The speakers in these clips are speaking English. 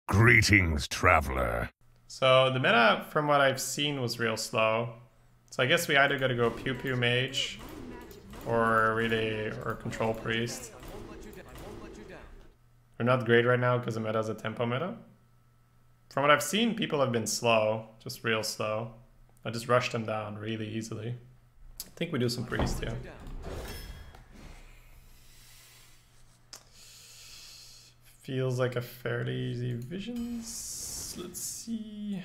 Greetings, traveler. So the meta, from what I've seen, was real slow. So I guess we either gotta go Pew Pew Mage or Control Priest. We're not great right now because the meta is a tempo meta. From what I've seen, people have been slow, just real slow. I just rushed them down really easily. I think we do some Priest too. Feels like a fairly easy Visions. Let's see.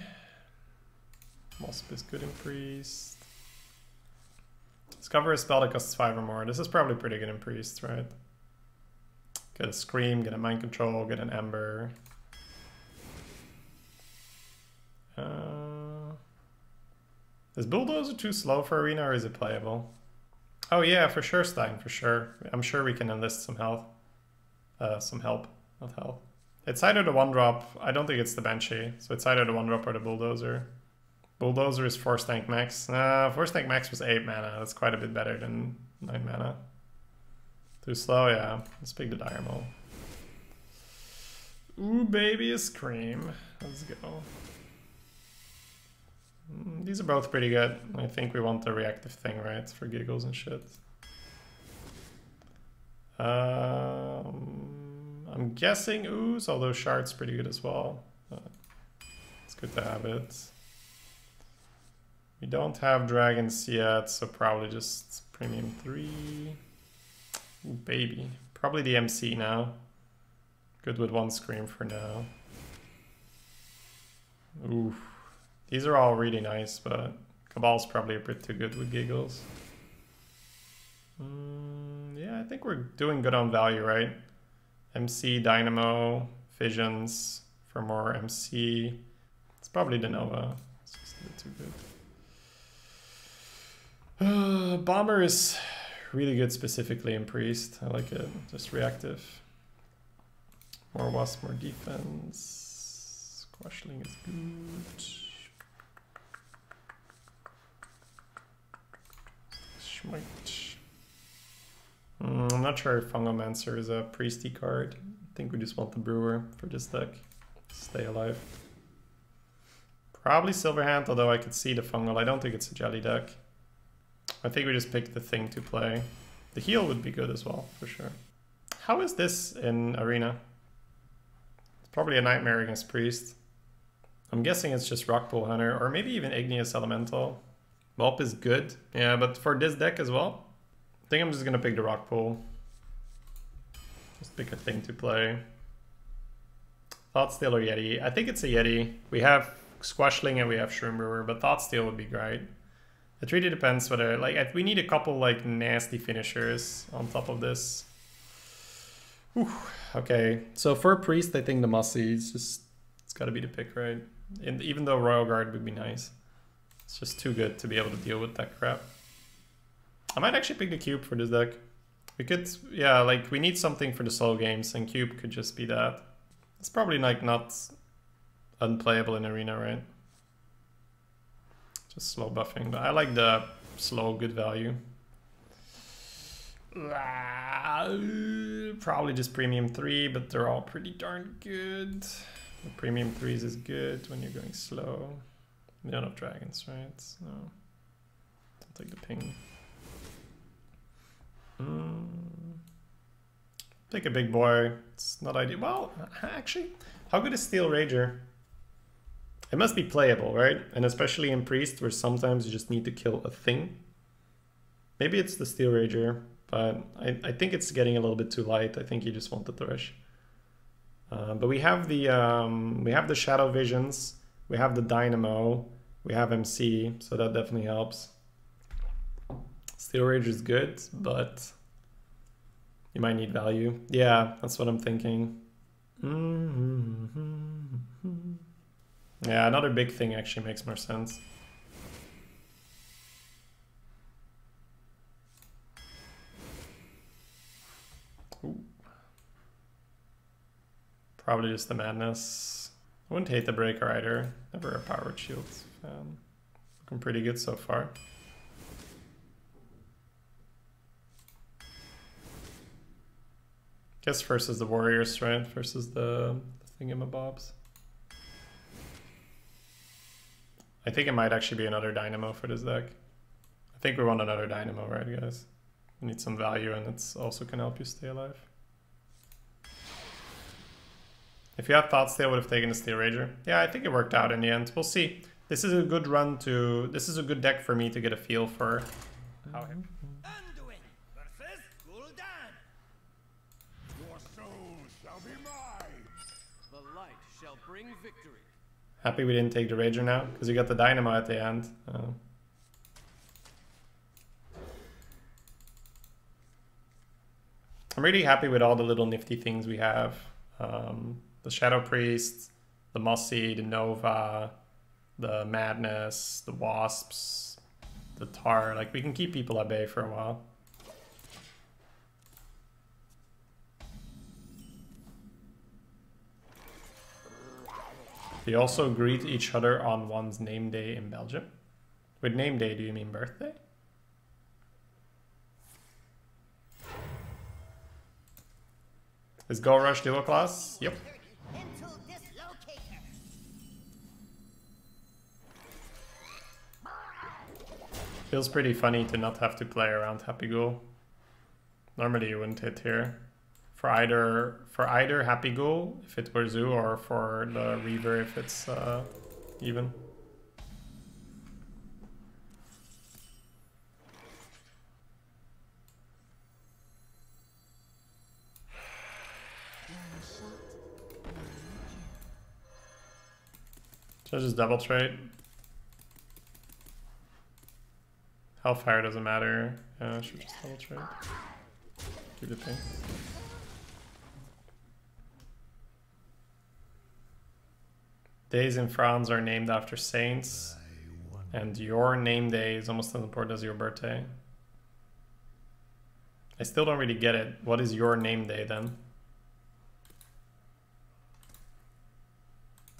Wasp is good in Priest. Discover a spell that costs 5 or more. This is probably pretty good in Priest, right? Get a Scream, get a Mind Control, get an Ember. Is Bulldozer too slow for Arena or is it playable? Oh yeah, for sure, Stein, for sure. I'm sure we can enlist some health. Some help, not health. It's either the 1-drop, I don't think it's the Banshee, so it's either the 1-drop or the Bulldozer. Bulldozer is 4 Stank Max. 4 Stank Max was 8 mana, that's quite a bit better than 9 mana. Too slow, yeah. Let's pick the Dynamo. Ooh, baby, a Scream. Let's go. These are both pretty good. I think we want the reactive thing, right? For giggles and shit. I'm guessing Ooze, although Shard's pretty good as well. It's good to have it. We don't have Dragons yet, so probably just Premium 3. Ooh, baby. Probably the MC now. Good with 1 Scream for now. Ooh. These are all really nice, but Cabal's probably a bit too good with giggles. Yeah, I think we're doing good on value, right? MC, Dynamo, Visions for more MC. It's probably the Nova. It's just a bit too good. Bomber is really good specifically in Priest. I like it. Just reactive. More Wasp, more defense. Squashling is good. I'm not sure if Fungomancer is a Priesty card. I think we just want the Brewer for this deck. Stay alive. Probably Silverhand, although I could see the Fungal. I don't think it's a Jelly deck. I think we just picked the thing to play. The heal would be good as well, for sure. How is this in Arena? It's probably a Nightmare against Priest. I'm guessing it's just Rockpool Hunter, or maybe even Igneous Elemental. Whelp is good, yeah, but for this deck as well, I think I'm just gonna pick the Rockpool. Just pick a thing to play. Thoughtsteal or Yeti? I think it's a Yeti. We have Squashling and we have Shroom Brewer, but Thoughtsteal would be great. It really depends whether, like, we need a couple, like, nasty finishers on top of this. Whew. Okay, so for a Priest, I think the Mussy is just, it's gotta be the pick, right? And even though Royal Guard would be nice. It's just too good to be able to deal with that crap. I might actually pick the Cube for this deck. We could, yeah, like, we need something for the slow games, and Cube could just be that. It's probably, like, not unplayable in Arena, right? Just slow buffing, but I like the slow good value. Probably just Premium 3, but they're all pretty darn good. The Premium 3s is good when you're going slow. We don't have dragons, right? No. I'll take the ping. Take a big boy. It's not ideal. Well, actually, how good is Steel Rager? It must be playable, right? And especially in Priest, where sometimes you just need to kill a thing. Maybe it's the Steel Rager, but I think it's getting a little bit too light. I think you just want the Thresh. But we have the Shadow Visions. We have the Dynamo, we have MC, so that definitely helps. Steel Rage is good, but you might need value. Yeah, that's what I'm thinking. Yeah, another big thing actually makes more sense. Ooh. Probably just the Madness. I wouldn't hate the Breaker either. Never a Powered Shield fan. Looking pretty good so far. Guess versus the Warriors, right? Versus the thingamabobs. I think it might actually be another Dynamo for this deck. I think we want another Dynamo, right, guys? We need some value, and it's also can help you stay alive. If you had Thoughts, they would have taken the Steel Rager. Yeah, I think it worked out in the end. We'll see. This is a good run to... This is a good deck for me to get a feel for how... Anduin versus Gul'dan. Your soul shall be mine. The light shall bring victory. Happy we didn't take the Rager now, because you got the Dynamo at the end. I'm really happy with all the little nifty things we have. The Shadow Priest, the Mossy, the Nova, the Madness, the Wasps, the Tar. Like, we can keep people at bay for a while. We also greet each other on one's name day in Belgium. With name day, do you mean birthday? Is Go Rush dual class? Yep. Feels pretty funny to not have to play around Happy Ghoul. Normally you wouldn't hit here. For either Happy Ghoul, if it were Zoo, or for the Reaver if it's even. Should I just double trade? Hellfire doesn't matter. I should just double trade. Keep the ping. Days in France are named after saints, and your name day is almost as important as your birthday. I still don't really get it. What is your name day then?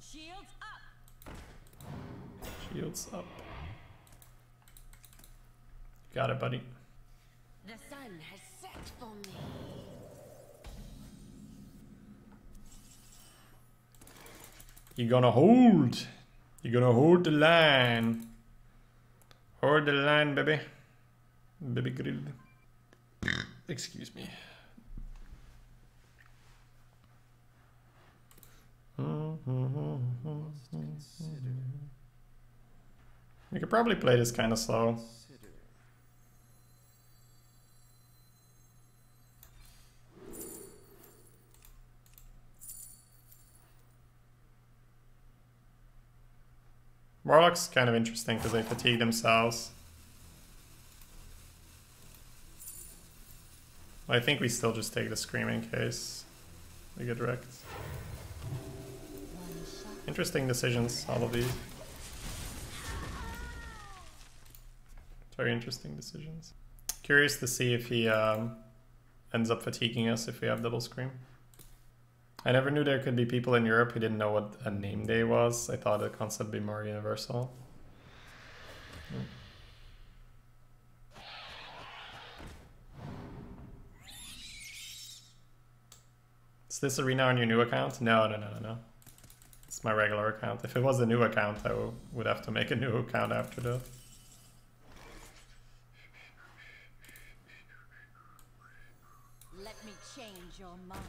Shields up. Shields up. Got it, buddy. The sun has set for me. You're gonna hold. You're gonna hold the line. Hold the line, baby. Baby grill. Excuse me. We could probably play this kind of slow. Warlock's kind of interesting because they fatigue themselves. I think we still just take the Scream in case we get wrecked. Interesting decisions, all of these. Very interesting decisions. Curious to see if he ends up fatiguing us if we have double Scream. I never knew there could be people in Europe who didn't know what a name day was. I thought the concept would be more universal. Is this arena on your new account? No. It's my regular account. If it was a new account, I would have to make a new account after that. Let me change your mind.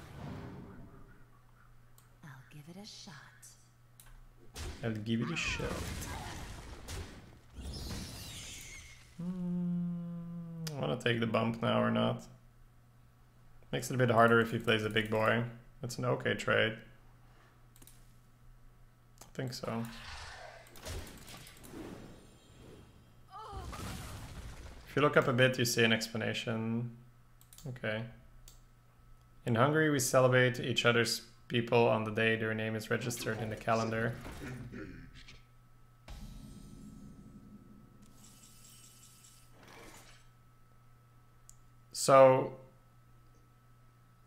I'll give it a shot. I'll give it a shot. I want to take the bump now or not. Makes it a bit harder if he plays a big boy. It's an okay trade. I think so. If you look up a bit, you see an explanation. Okay. In Hungary, we celebrate each other's people on the day their name is registered in the calendar. So,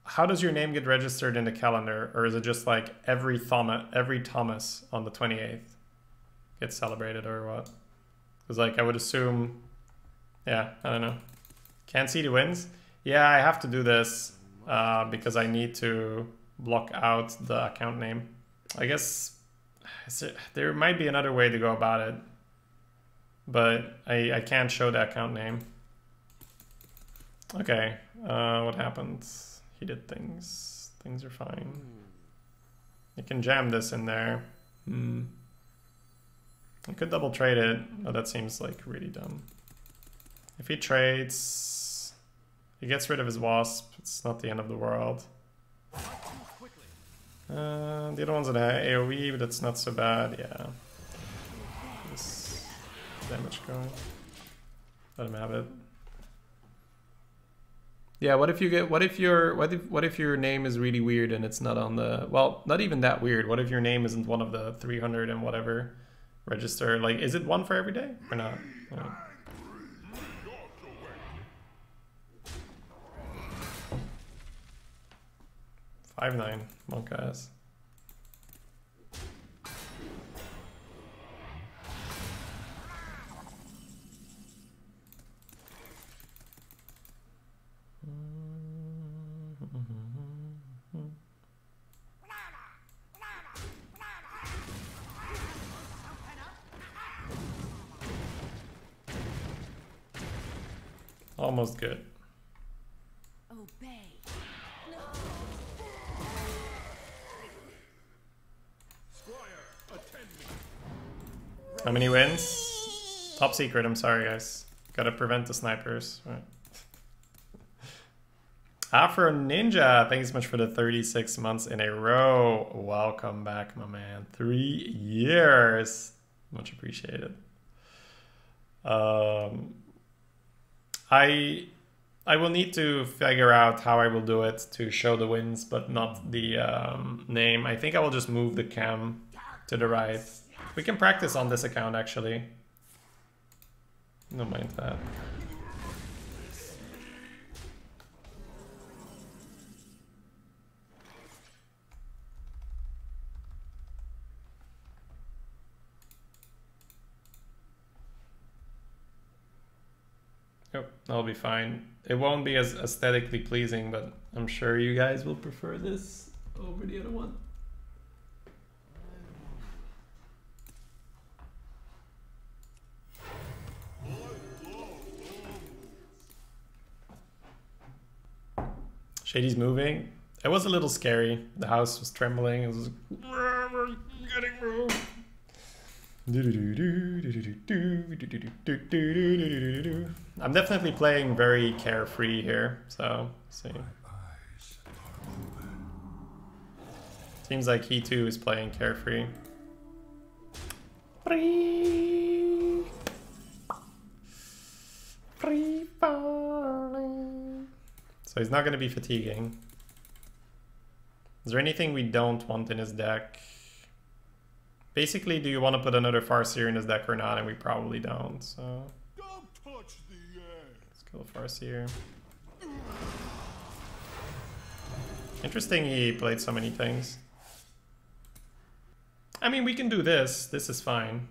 how does your name get registered in the calendar? Or is it just like every Thomas on the 28th gets celebrated or what? Because like I would assume, yeah, I don't know. Can't see the wins? Yeah, I have to do this because I need to block out the account name. I guess there might be another way to go about it. but I can't show the account name. Okay, what happened? He did things. Things are fine. You can jam this in there. I could double trade it, but that seems like really dumb. If he trades, he gets rid of his wasp. It's not the end of the world. The other one's an AoE, but that's not so bad. Yeah. This damage going. Let him have it. Yeah, what if you get what if your name is really weird and it's not on the, well, not even that weird. What if your name isn't one of the 300 and whatever register? Like, is it one for every day or not? Yeah. 5-9 monk ass. Almost good. Obey. How many wins? Top secret, I'm sorry guys. Gotta prevent the snipers. Right. Afro Ninja, thanks so much for the 36 months in a row. Welcome back, my man. 3 years. Much appreciated. I will need to figure out how I will do it to show the wins, but not the name. I think I will just move the cam to the right. We can practice on this account, actually. Don't mind that. Yep, that'll be fine. It won't be as aesthetically pleasing, but I'm sure you guys will prefer this over the other one. Shady's moving. It was a little scary. The house was trembling. It was getting moved. I'm definitely playing very carefree here, so see. Seems like he too is playing carefree. Free falling. So he's not going to be fatiguing. Is there anything we don't want in his deck? Basically, do you want to put another Farseer in his deck or not? And we probably don't, so... Don't touch the egg. Let's kill Farseer. Interesting he played so many things. I mean, we can do this. This is fine.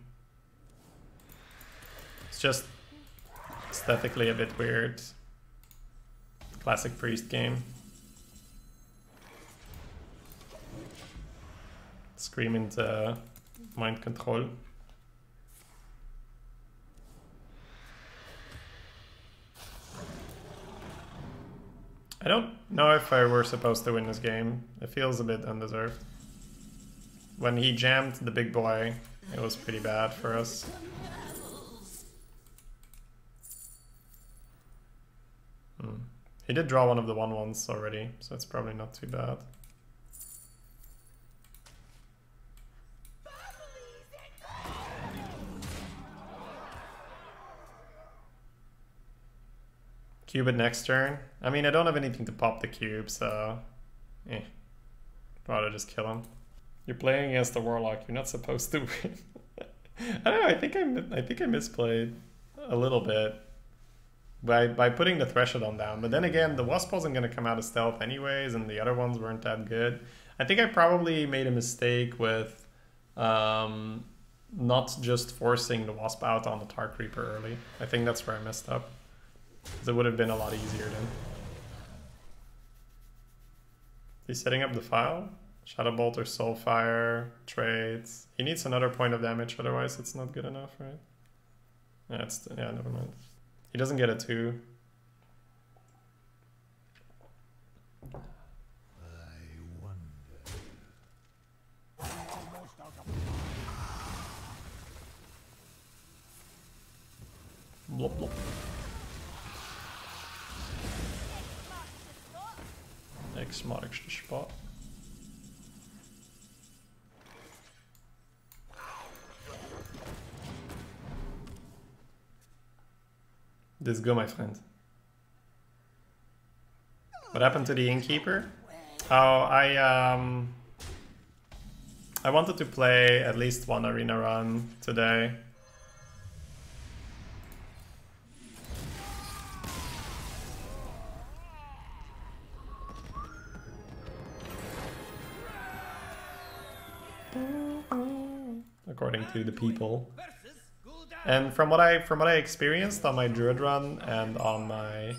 It's just aesthetically a bit weird. Classic priest game. Scream into mind control. I don't know if I were supposed to win this game. It feels a bit undeserved. When he jammed the big boy, it was pretty bad for us. He did draw one of the 1/1s already, so it's probably not too bad. Cube it next turn. I mean, I don't have anything to pop the cube, so... Rather just kill him. You're playing against the Warlock, you're not supposed to win. I don't know, I think I misplayed a little bit. By putting the Threshold down, but then again, the Wasp wasn't going to come out of stealth anyways, and the other ones weren't that good. I think I probably made a mistake with not just forcing the Wasp out on the Tar Creeper early. I think that's where I messed up. Because it would have been a lot easier then. He's setting up the file. Shadow Bolt or Soulfire, trades. He needs another point of damage, otherwise it's not good enough, right? That's yeah, never mind. He doesn't get a 2. Blop, blop. X marks the spot. This go, my friend. What happened to the innkeeper? Oh, I wanted to play at least one arena run today. According to the people. And from what I experienced on my druid run and on my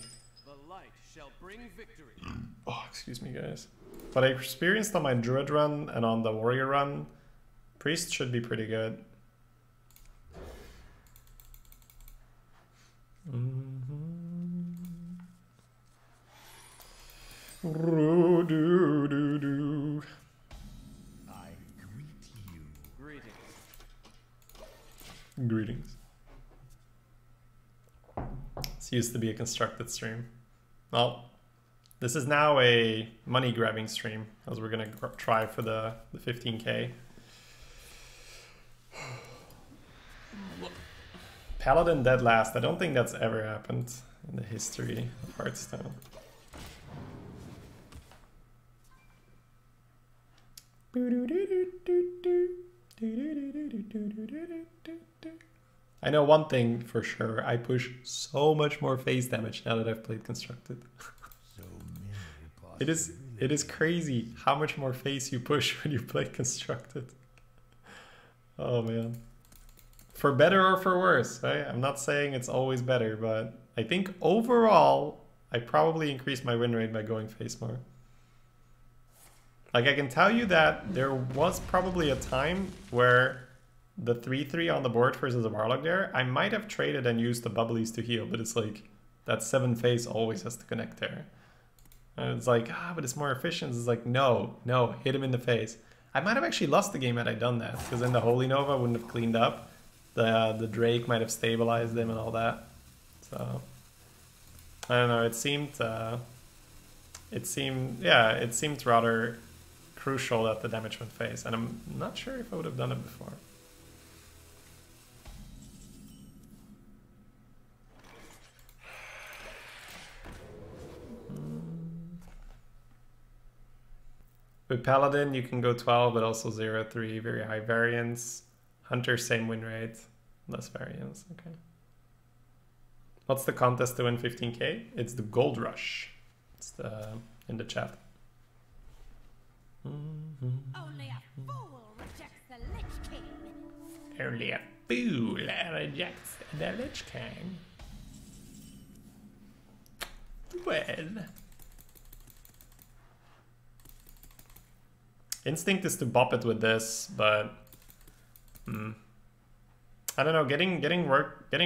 oh, excuse me guys. What I experienced on my druid run and on the warrior run, priest should be pretty good. Greetings. This used to be a constructed stream. Well, this is now a money grabbing stream, as we're gonna try for the 15k. Paladin dead last. I don't think that's ever happened in the history of Hearthstone. I know one thing for sure. I push so much more phase damage now that I've played constructed. It is crazy how much more phase you push when you play constructed. Oh man. For better or for worse, right? I'm not saying it's always better, but I think overall I probably increased my win rate by going phase more. Like, I can tell you that there was probably a time where the 3-3 on the board versus a Warlock there, I might have traded and used the bubblies to heal, but it's like, that 7 phase always has to connect there. And it's like, but it's more efficient. It's like, no, hit him in the face. I might have actually lost the game had I done that, because then the Holy Nova wouldn't have cleaned up. The Drake might have stabilized him and all that. So, I don't know, it seemed rather crucial that the damage went phase, and I'm not sure if I would have done it before. With Paladin, you can go 12, but also 0-3, very high variance. Hunter, same win rate, less variance, okay. What's the contest to win 15k? It's the Gold Rush. It's in the chat. Only a fool rejects the Lich King. Only a fool rejects the Lich King. Well. Instinct is to bop it with this, but I don't know. Getting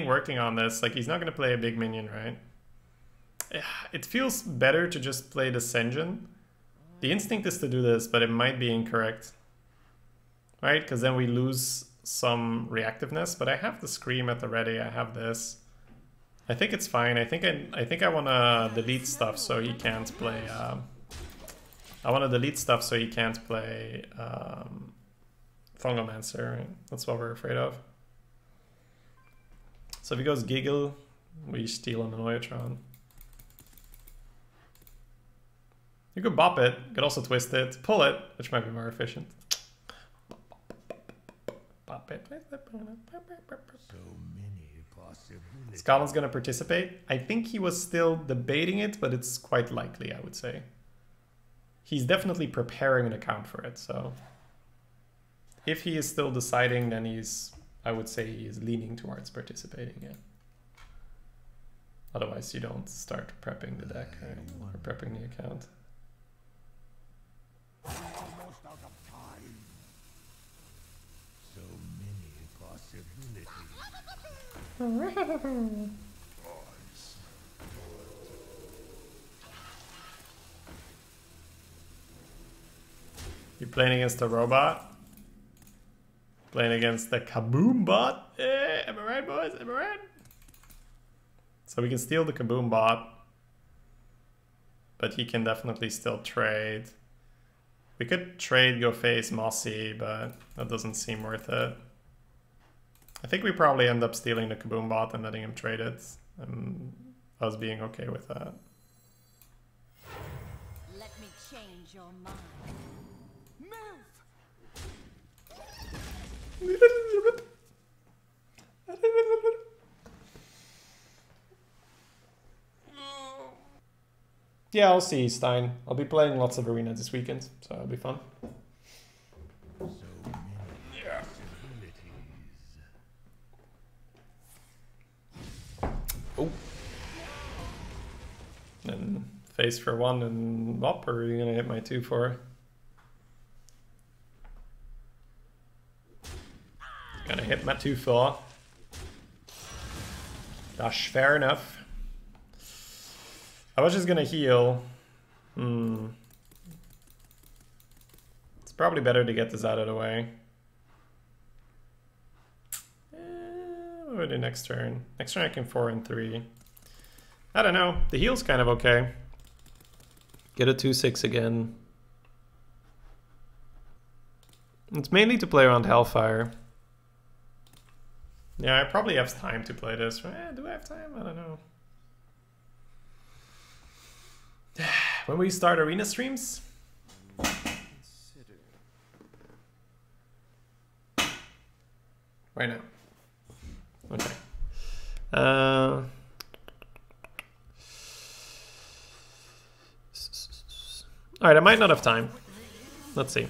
working on this. Like, he's not gonna play a big minion, right? It feels better to just play the Sen'jin. The instinct is to do this, but it might be incorrect, right? Because then we lose some reactiveness. But I have the Scream at the ready. I have this. I think it's fine. I think I want to delete stuff so he can't play. I want to delete stuff so he can't play Thongomancer. Right? That's what we're afraid of. So if he goes Giggle, we steal an Annoyatron. You could bop it, you could also twist it, pull it, which might be more efficient. Bop it. So many possibilities. Scotland's gonna participate. I think he was still debating it, but it's quite likely, I would say. He's definitely preparing an account for it, so if he is still deciding, then I would say he is leaning towards participating, yeah. Otherwise you don't start prepping the deck, right? Or prepping the account. Almost out of time. So many possibilities. You playing against a robot? Playing against the Kaboom bot? Am I right, boys? Am I right? So we can steal the Kaboom bot. But he can definitely still trade. We could trade, go face Mossy, but that doesn't seem worth it. I think we probably end up stealing the Kaboom bot and letting him trade it. And us being okay with that. Let me change your mind. Yeah, I'll see, Stein. I'll be playing lots of arena this weekend, so it'll be fun. So many possibilities. Oh. And face for one and up, or are you gonna hit my 2-4? Gonna hit my 2-4. That's fair enough. I was just gonna heal. It's probably better to get this out of the way. What will I do next turn? Next turn I can 4 and 3. I don't know. The heal's kind of okay. Get a 2-6 again. It's mainly to play around Hellfire. Yeah, I probably have time to play this. Do I have time? I don't know. When we start arena streams? Right now. Okay. Alright, I might not have time. Let's see.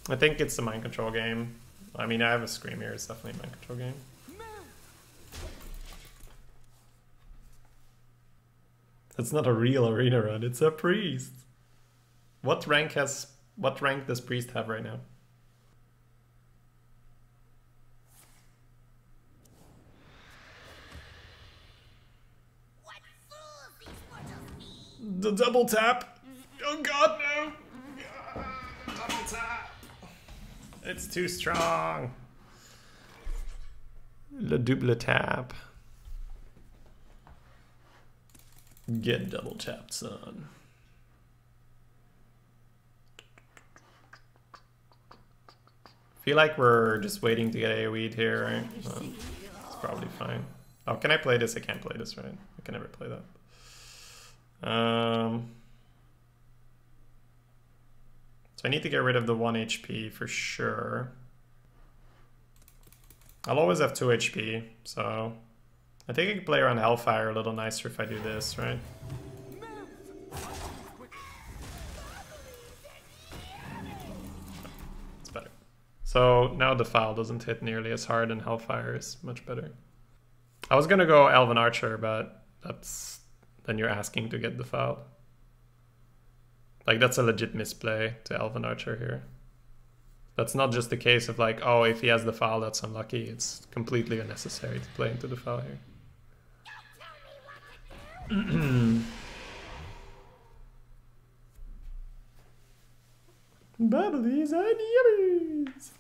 I think it's a mind control game. I mean, I have a Scream here. It's definitely a mind control game. That's not a real arena run. It's a priest. What rank does priest have right now? What fools these mortals be! The double tap. Oh god, no. Double tap. It's too strong. Le double tap. Get double tapped, son. Feel like we're just waiting to get AoE'd here, right? Well, it's probably fine. Oh, can I play this? I can't play this, right? I can never play that. So I need to get rid of the 1 HP for sure. I'll always have 2 HP, so I think I can play around Hellfire a little nicer if I do this, right? It's better. So now the Defile doesn't hit nearly as hard and Hellfire is much better. I was gonna go Elven Archer, but then you're asking to get Defiled. Like, that's a legit misplay to Elven Archer here. That's not just the case of like, oh, if he has Defile, that's unlucky. It's completely unnecessary to play into Defile here. Bubblies and yummies!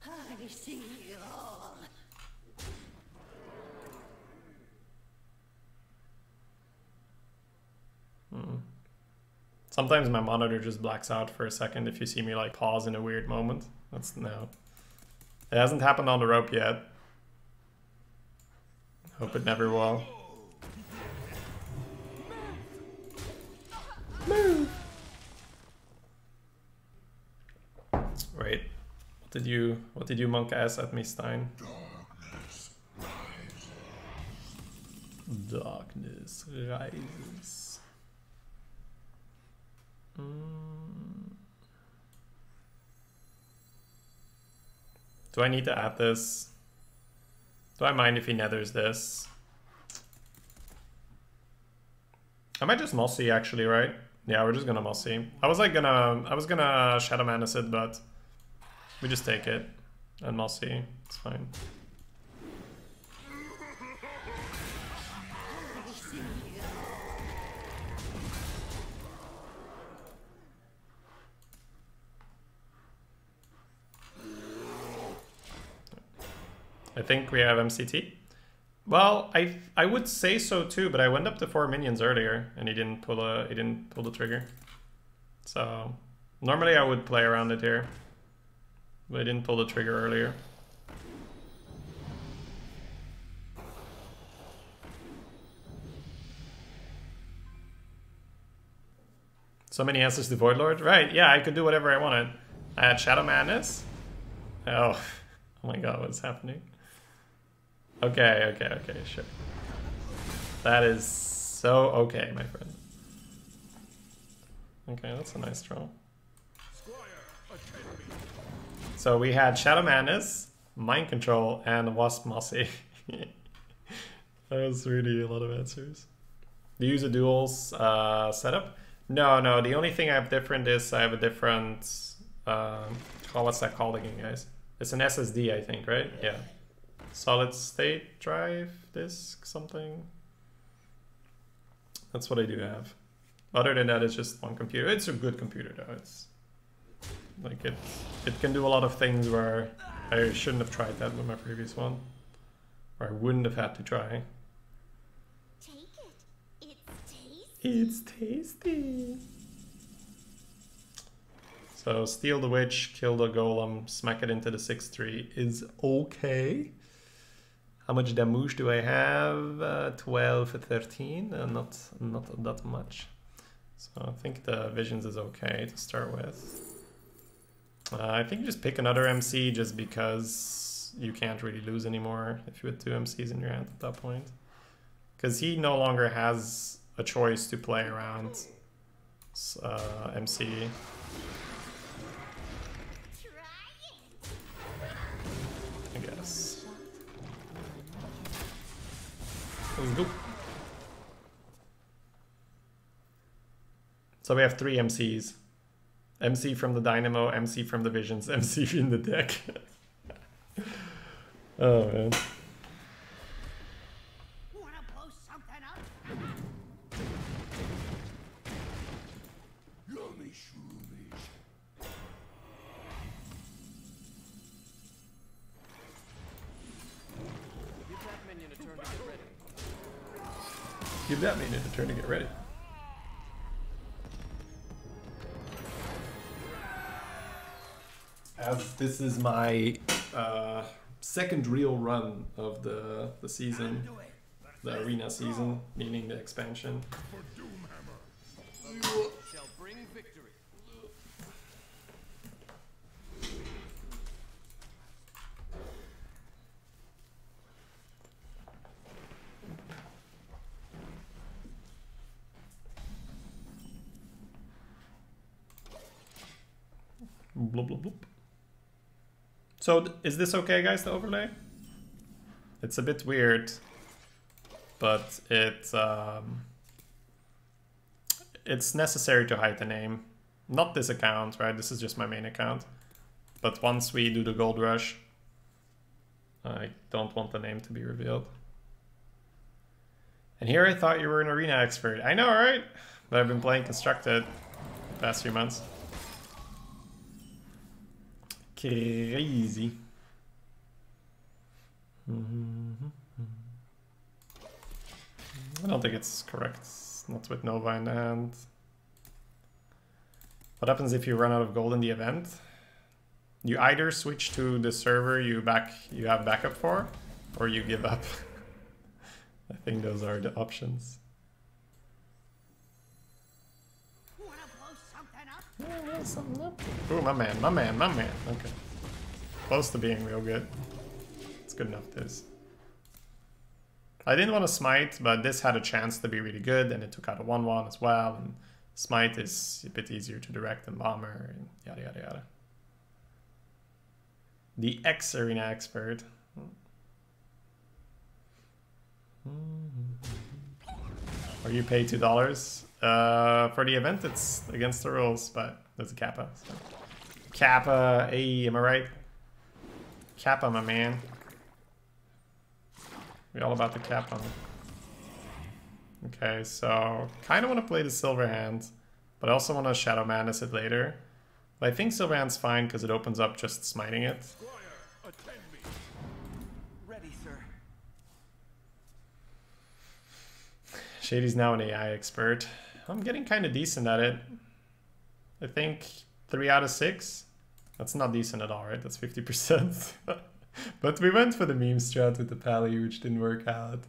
I see you all. Sometimes my monitor just blacks out for a second if you see me like pause in a weird moment. That's no. It hasn't happened on the rope yet. Hope it never will. Move! Wait. What did you monk ass at me, Stein? Darkness rises. Do I need to add this? Do I mind if he nethers this? I might just Mossy actually, right? Yeah, we're just gonna Mossy. I was gonna Shadow Madness it, but we just take it and Mossy. It's fine. I think we have MCT. Well, I would say so too, but I went up to 4 minions earlier and he didn't pull the trigger. So normally I would play around it here, but he didn't pull the trigger earlier. So many answers to Void Lord, right? Yeah, I could do whatever I wanted. I had Shadow Madness. Oh, oh my god, what's happening? Okay, sure. That is so okay, my friend. Okay, that's a nice draw. So we had Shadow Madness, Mind Control, and Wasp Mossy. That was really a lot of answers. Do you use a duels setup? No, the only thing I have different is I have a different... what's that called again, guys? It's an SSD, I think, right? Yeah. Solid state drive disk something. That's what I do have. Other than that, it's just one computer. It's a good computer though. It's like it can do a lot of things where I shouldn't have tried that with my previous one, or I wouldn't have had to try. Take it. It's tasty. It's tasty. So steal the witch, kill the golem, smack it into the 6-3 is okay. How much damage do I have? 12 for 13, not that much. So I think the visions is okay to start with. I think just pick another MC just because you can't really lose anymore if you had 2 MCs in your hand at that point. Because he no longer has a choice to play around MC. I guess. Let's go. So we have 3 MCs. MC from the Dynamo, MC from the Visions, MC in the deck. Oh man. Wanna blow something up? Yummy shroomies. Give that minion a turn to get ready. Give that minion a turn to get ready. As this is my second real run of the season, the arena season, meaning the expansion. Shall bring victory. Blub, blub, blub. So is this okay, guys, the overlay? It's a bit weird, but it's necessary to hide the name. Not this account, right? This is just my main account. But once we do the gold rush, I don't want the name to be revealed. And here I thought you were an arena expert. I know, right? But I've been playing Constructed the past few months. Crazy. I don't think it's correct. It's not with Nova in the hand. What happens if you run out of gold in the event? You either switch to the server you have backup for, or you give up. I think those are the options. Yeah, something up. Ooh, my man. Okay. Close to being real good. It's good enough, this. I didn't want to smite, but this had a chance to be really good, and it took out a 1-1 as well, and smite is a bit easier to direct than bomber, and yada yada yada. The ex-arena expert. Or you pay $2. For the event, it's against the rules, but there's a Kappa. So. Kappa, hey, am I right? Kappa, my man. We all about the Kappa. Okay, so kind of want to play the Silver Hand, but I also want to Shadow Madness it later. But I think Silver Hand's fine because it opens up just smiting it. Ready, sir. Shady's now an AI expert. I'm getting kind of decent at it. I think 3 out of 6. That's not decent at all, right? That's 50%. But we went for the meme strat with the Pally, which didn't work out.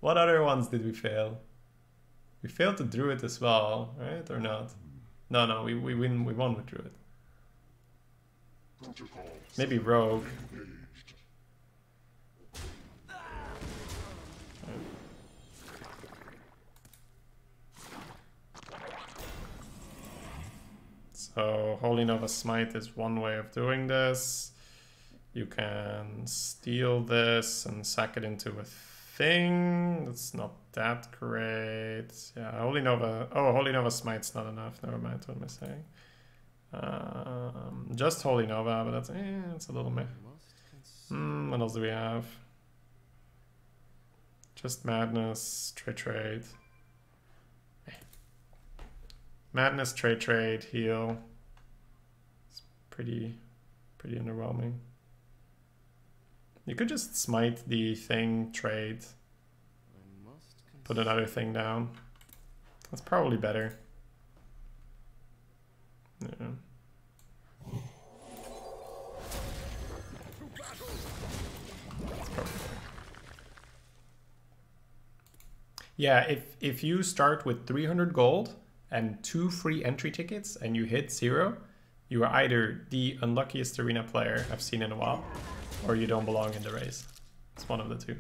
What other ones did we fail? We failed to Druid as well, right? Or not? No, we won with Druid. Maybe Rogue. So Holy Nova Smite is one way of doing this. You can steal this and sack it into a thing. That's not that great. Yeah, Holy Nova. Oh, Holy Nova Smite's not enough. Never mind. What am I saying? Just Holy Nova, but that's it's a little meh. What else do we have? Just Madness, Trade. Madness, Trade, heal. It's pretty underwhelming. You could just smite the thing, trade, put another thing down. That's probably better. Yeah. That's probably better. Yeah, if you start with 300 gold and 2 free entry tickets and you hit 0, you are either the unluckiest arena player I've seen in a while, or you don't belong in the race. It's one of the two.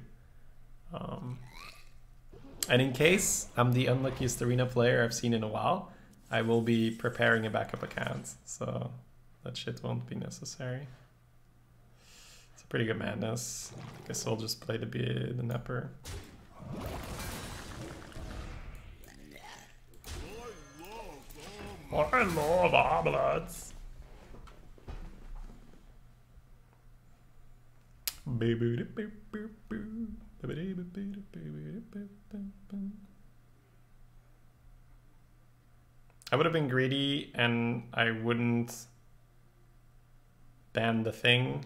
And in case I'm the unluckiest arena player I've seen in a while, I will be preparing a backup account, so that shit won't be necessary. It's a pretty good Madness. Guess I'll just play the Nepper. I love omelets. I would have been greedy and I wouldn't ban the thing.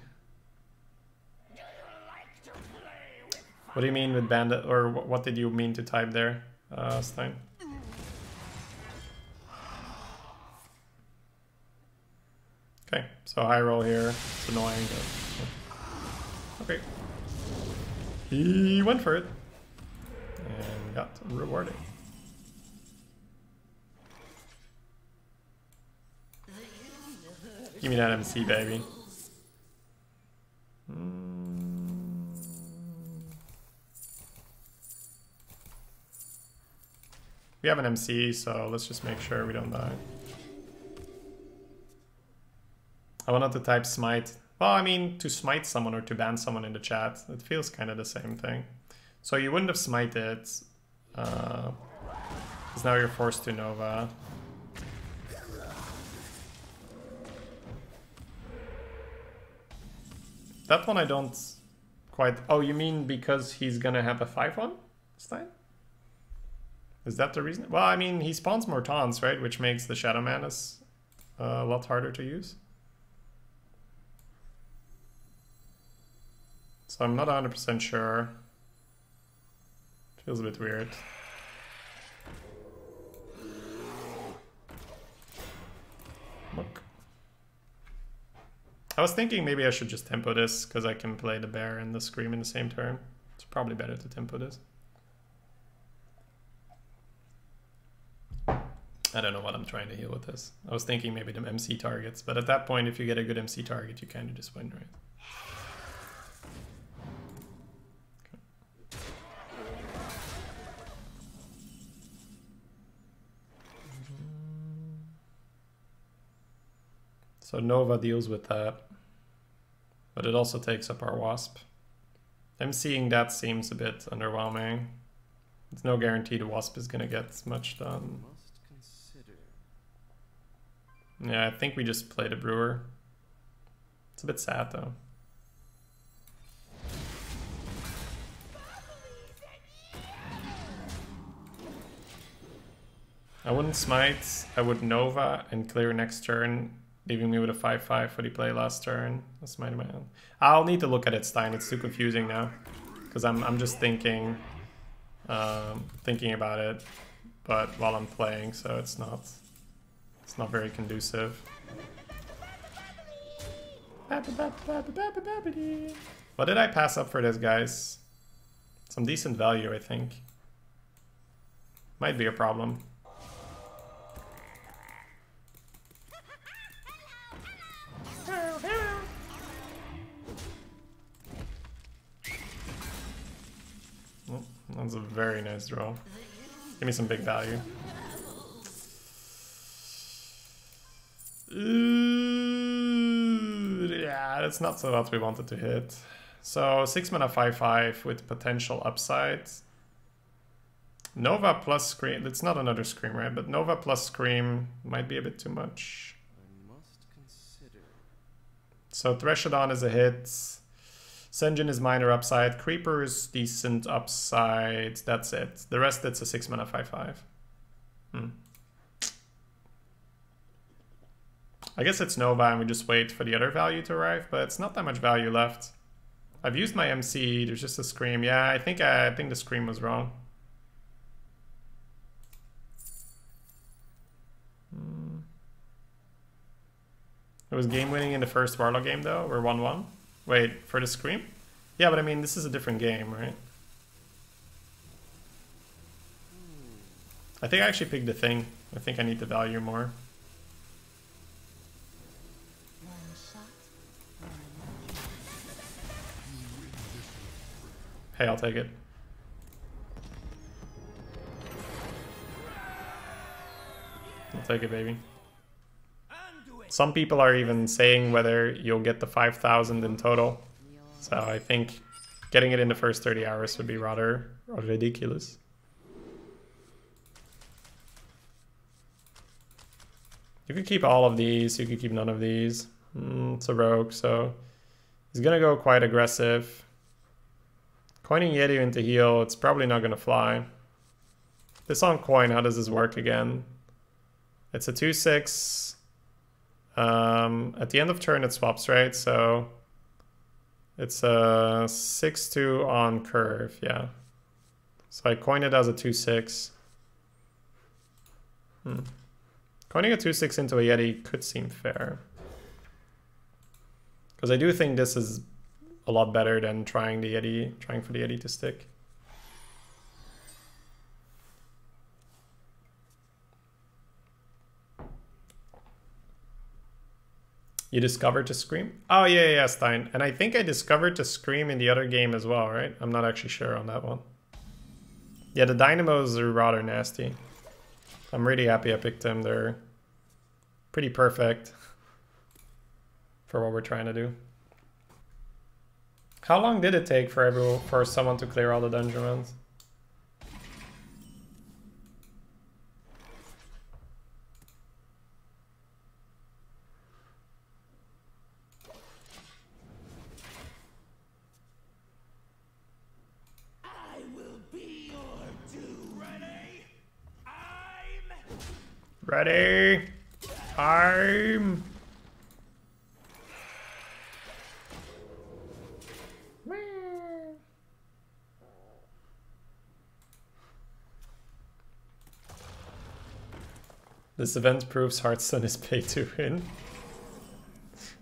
What do you mean with ban it, or what did you mean to type there, Stein? Okay, so high roll here. It's annoying, but okay. He went for it and got rewarded. Give me that MC, baby. We have an MC, so let's just make sure we don't die. I wanted to type smite. Well, I mean, to smite someone or to ban someone in the chat, it feels kind of the same thing. So you wouldn't have smited, because now you're forced to Nova. That one I don't quite... Oh, you mean because he's gonna have a 5-1 this time? Is that the reason? Well, I mean, he spawns more taunts, right? Which makes the Shadow Madness a lot harder to use. So I'm not 100% sure. Feels a bit weird. Look. I was thinking maybe I should just tempo this because I can play the bear and the scream in the same turn. It's probably better to tempo this. I don't know what I'm trying to heal with this. I was thinking maybe the MC targets, but at that point, if you get a good MC target, you kind of just win, right? So Nova deals with that, but it also takes up our Wasp. MCing that seems a bit underwhelming. There's no guarantee the Wasp is gonna get much done. Must consider. Yeah, I think we just played a Brewer. It's a bit sad though. I wouldn't smite, I would Nova and clear next turn, leaving me with a 5/5 for the play last turn. That's smite in my hand. I'll need to look at it, Stein. It's too confusing now. Because I'm just thinking about it, but while I'm playing, so it's not very conducive. What did I pass up for this, guys? Some decent value, I think. Might be a problem. Oh, that's a very nice draw. Give me some big value. Yeah, that's not so what we wanted to hit. So 6 mana 5/5 with potential upside. Nova plus Scream. It's not another Scream, right? But Nova plus Scream might be a bit too much. I must consider. So Threshodon is a hit. Senjin is minor upside. Creeper is decent upside. That's it. The rest, it's a 6 mana 5/5. I guess it's Nova and we just wait for the other value to arrive, but it's not that much value left. I've used my MC. There's just a Scream. Yeah, I think the Scream was wrong. It was game winning in the first Warlock game though. We're 1-1. Wait, for the Scream? Yeah, but I mean, this is a different game, right? I think I actually picked the thing. I think I need the value more. Hey, I'll take it. I'll take it, baby. Some people are even saying whether you'll get the 5,000 in total. So I think getting it in the first 30 hours would be rather ridiculous. You could keep all of these, you could keep none of these. It's a rogue, so he's gonna go quite aggressive. Coining Yeti into heal, it's probably not gonna fly. This on coin, how does this work again? It's a 2/6. At the end of turn it swaps, right? So it's a 6/2 on curve, yeah. So I coin it as a 2/6. Coining a 2/6 into a Yeti could seem fair. Because I do think this is a lot better than trying for the Yeti to stick. You discovered to Scream? Oh yeah, Stein. And I think I discovered to Scream in the other game as well, right? I'm not actually sure on that one. Yeah, the Dynamos are rather nasty. I'm really happy I picked them. They're pretty perfect for what we're trying to do. How long did it take for someone to clear all the dungeon runs? I will be your doom. Ready? I'm... This event proves Hearthstone is pay to win.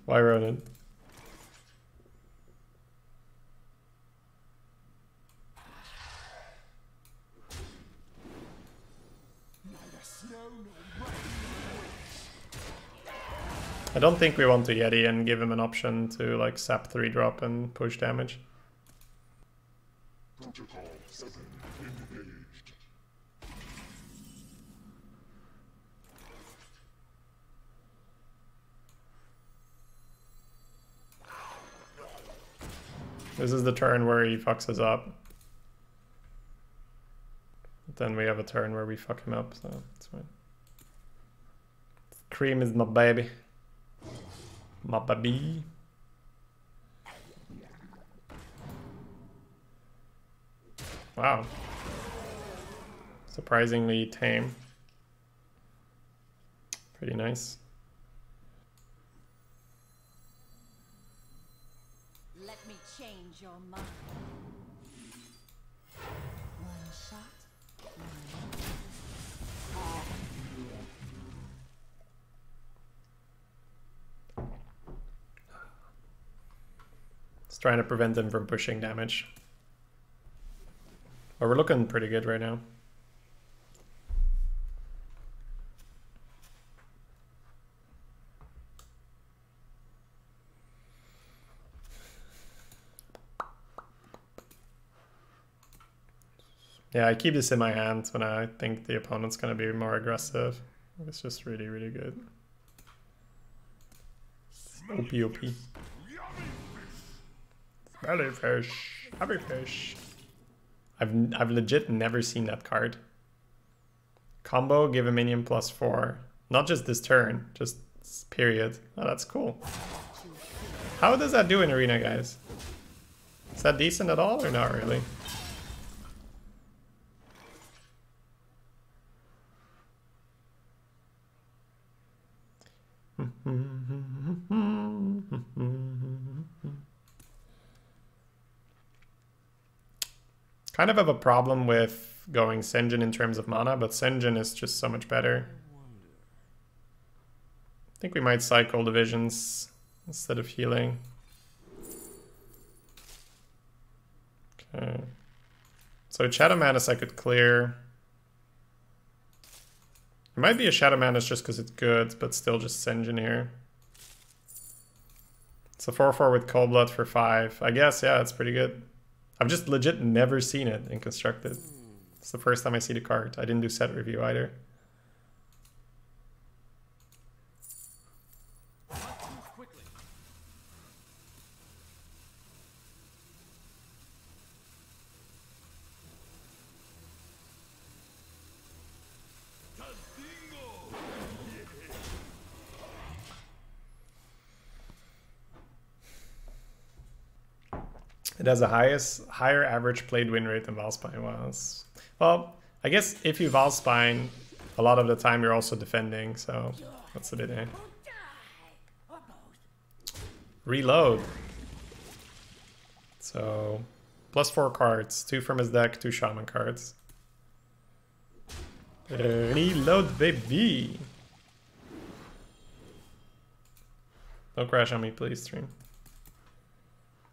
Why, Ronan? I don't think we want to Yeti and give him an option to like sap 3-drop and push damage. Protocol 7 engaged. This is the turn where he fucks us up. Then we have a turn where we fuck him up, so it's fine. Cream is my baby. My baby. Wow. Surprisingly tame. Pretty nice. Let me change your mind. One shot. Just trying to prevent them from pushing damage. But we're looking pretty good right now. Yeah, I keep this in my hand when I think the opponent's going to be more aggressive. It's just really, really good. OP, OP. Smelly fish. Happy fish. I've legit never seen that card. Combo, give a minion +4. Not just this turn, just period. Oh, that's cool. How does that do in Arena, guys? Is that decent at all or not really? Kind of have a problem with going Senjin in terms of mana, but Senjin is just so much better. I think we might cycle divisions instead of healing. Okay. So Shadow Madness I could clear. It might be a Shadow Madness just because it's good, but still just Senjin here. It's a 4/4 with Cold Blood for 5. I guess, yeah, it's pretty good. I've just legit never seen it in Constructed. It's the first time I see the card. I didn't do set review either. It has a higher average played win rate than Valspine was. Well, I guess if you Valspine, a lot of the time you're also defending, so that's a bit eh. Reload. So, +4 cards, 2 from his deck, 2 Shaman cards. Reload, baby! Don't crash on me, please, stream.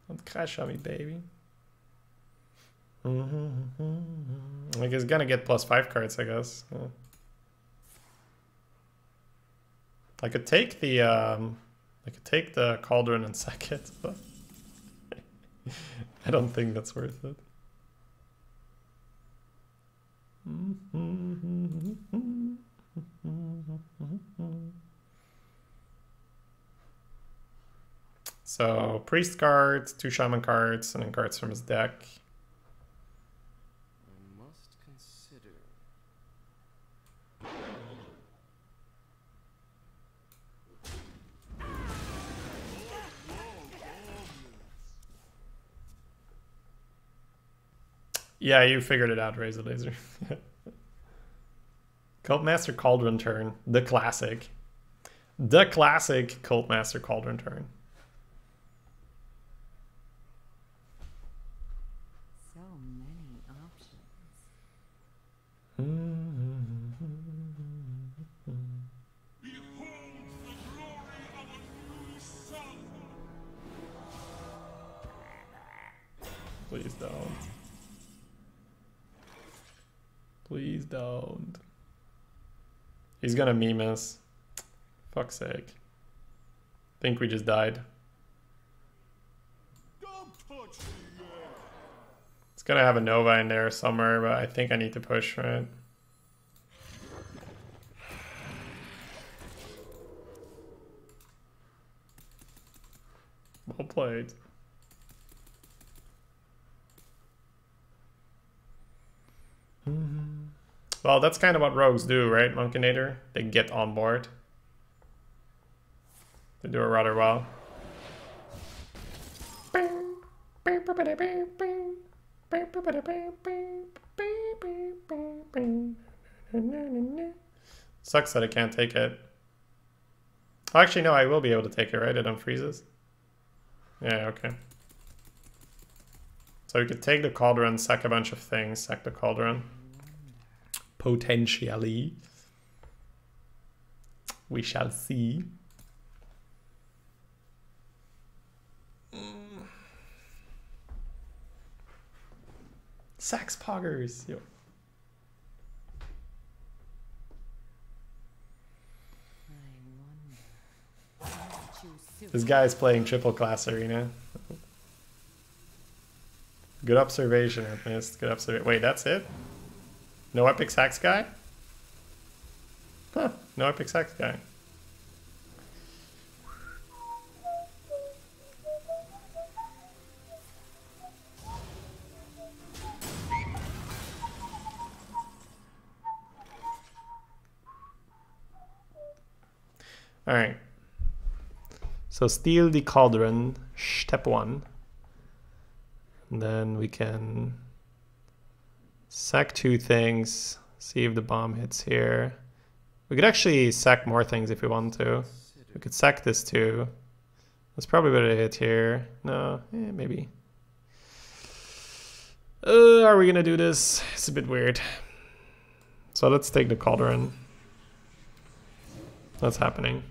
Don't crash on me, baby. Like, he's gonna get +5 cards, I guess. Yeah. I could take the Cauldron and sack it, but I don't think that's worth it. So, Priest cards, 2 Shaman cards, and then cards from his deck. I must consider. Yeah, you figured it out, Razor Laser. Cultmaster Cauldron turn. The classic. The classic Cultmaster Cauldron turn. So many options. Please don't. Please don't. He's gonna meme us. Fuck's sake. Think we just died. It's gonna have a Nova in there somewhere, but I think I need to push, right? Well played. Well, that's kind of what rogues do, right, Monkinator? They get on board. They do it rather well. Sucks that I can't take it. Oh, actually, no, I will be able to take it, right? It unfreezes. Yeah, okay. So we could take the cauldron, sack a bunch of things, sack the cauldron. Potentially. We shall see. Sax poggers. Yo. This guy's playing triple class arena. Good observation, Ernest. Good observation. Wait, that's it? No epic sax guy? Huh, no epic sax guy. Alright. So steal the cauldron, step 1. And then we can sack 2 things, see if the bomb hits here. We could actually sack more things if we want to. We could sack this too. That's probably better to hit here. No, maybe. Are we gonna do this? It's a bit weird. So let's take the cauldron. That's happening.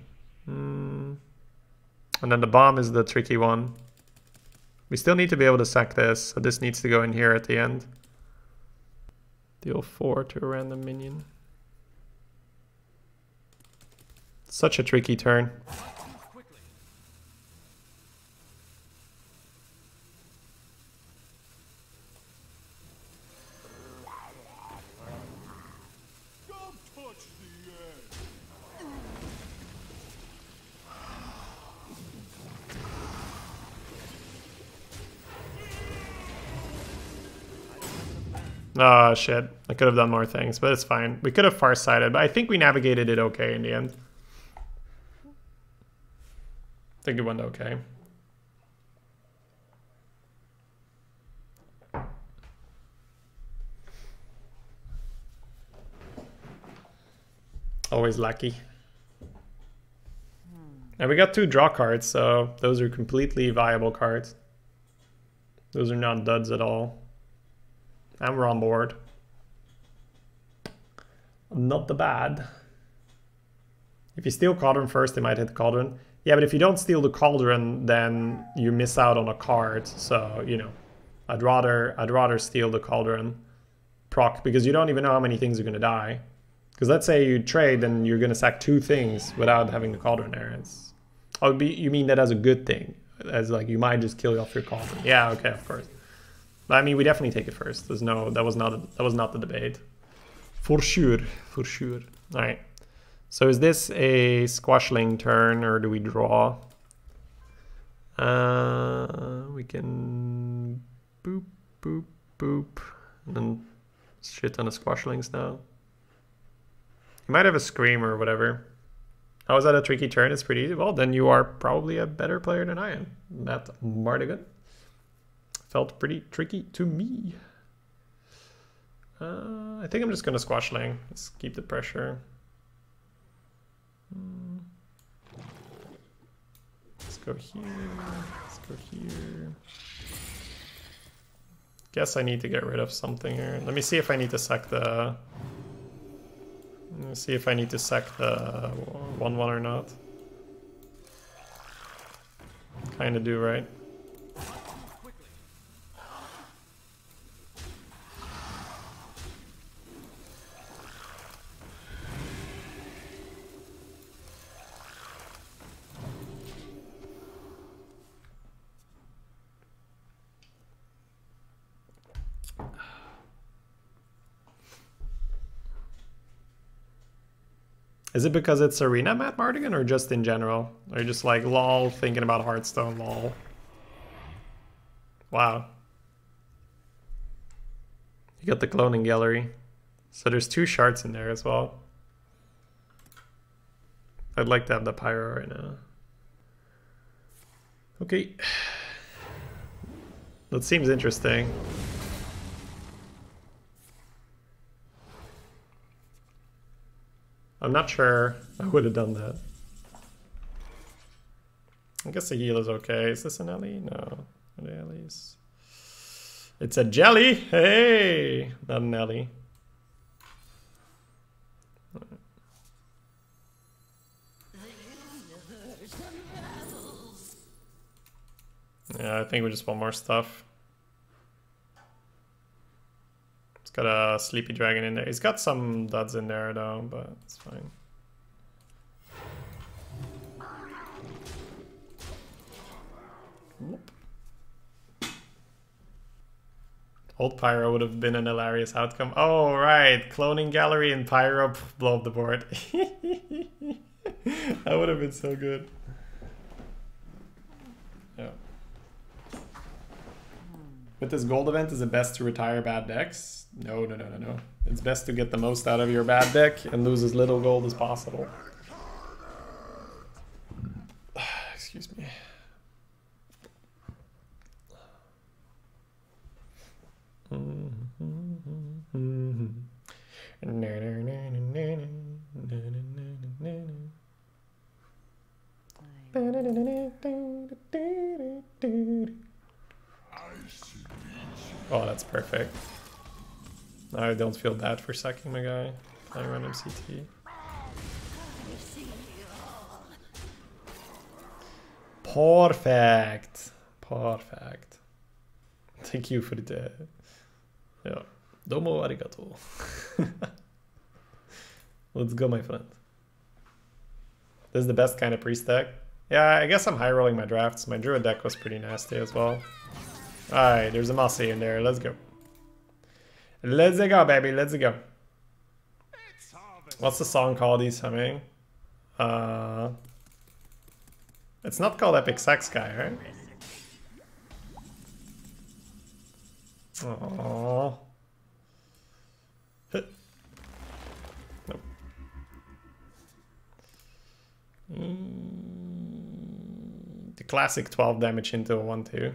And then the bomb is the tricky one. We still need to be able to sack this, so this needs to go in here at the end. Deal 4 to a random minion. Such a tricky turn. Oh shit, I could have done more things, but it's fine. We could have farsighted, but I think we navigated it okay in the end. I think it went okay. Always lucky. And we got 2 draw cards, so those are completely viable cards. Those are not duds at all. And we're on board. Not the bad. If you steal cauldron first, they might hit the cauldron. Yeah, but if you don't steal the cauldron, then you miss out on a card. So, you know, I'd rather steal the cauldron proc, because you don't even know how many things are gonna die. Because let's say you trade, then you're gonna sack 2 things without having the cauldron there. It's, oh, you mean that as a good thing? As like you might just kill off your cauldron. Yeah, okay, of course. But I mean, we definitely take it first. There's no, that was not the debate. For sure, for sure. All right. So is this a squashling turn, or do we draw? We can boop, boop, boop, and then shit ton of squashlings now. You might have a scream or whatever. How is that a tricky turn? It's pretty easy. Well, then you are probably a better player than I am. Matt Mardigan. Felt pretty tricky to me. I think I'm just gonna squashling. Let's keep the pressure. Let's go here. Let's go here. Guess I need to get rid of something here. Let me see if I need to sack the... Let me see if I need to sack the 1/1 or not. Kinda do, right? Is it because it's arena, Matt Mardigan, or just in general? Or just like, lol, thinking about Hearthstone, lol. Wow. You got the cloning gallery. So there's 2 shards in there as well. I'd like to have the pyro right now. Okay. That seems interesting. I'm not sure I would have done that. I guess the heal is okay. Is this an Ellie? No. Not the Ellies. It's a jelly! Hey! Not an Ellie. Yeah, I think we just want more stuff. It's got a sleepy dragon in there. He's got some duds in there though, but it's fine. Whoop. Old Pyro would have been an hilarious outcome. Oh, right. Cloning Gallery and Pyro blow up the board. That would have been so good. Yeah. With this gold event, is it best to retire bad decks? No. It's best to get the most out of your bad deck and lose as little gold as possible. Excuse me. Oh, that's perfect. I don't feel bad for sacking my guy. Playing random CT. Perfect. Perfect. Thank you for the... Yeah. Domo arigato. Let's go, my friend. This is the best kind of priest deck. Yeah, I guess I'm high rolling my drafts. My druid deck was pretty nasty as well. Alright, there's a Mossy in there. Let's go. Let's go, baby. Let's go. What's the song called he's humming? It's not called Epic Sex Guy, right? Aww. Nope. The classic 12 damage into a 1-2.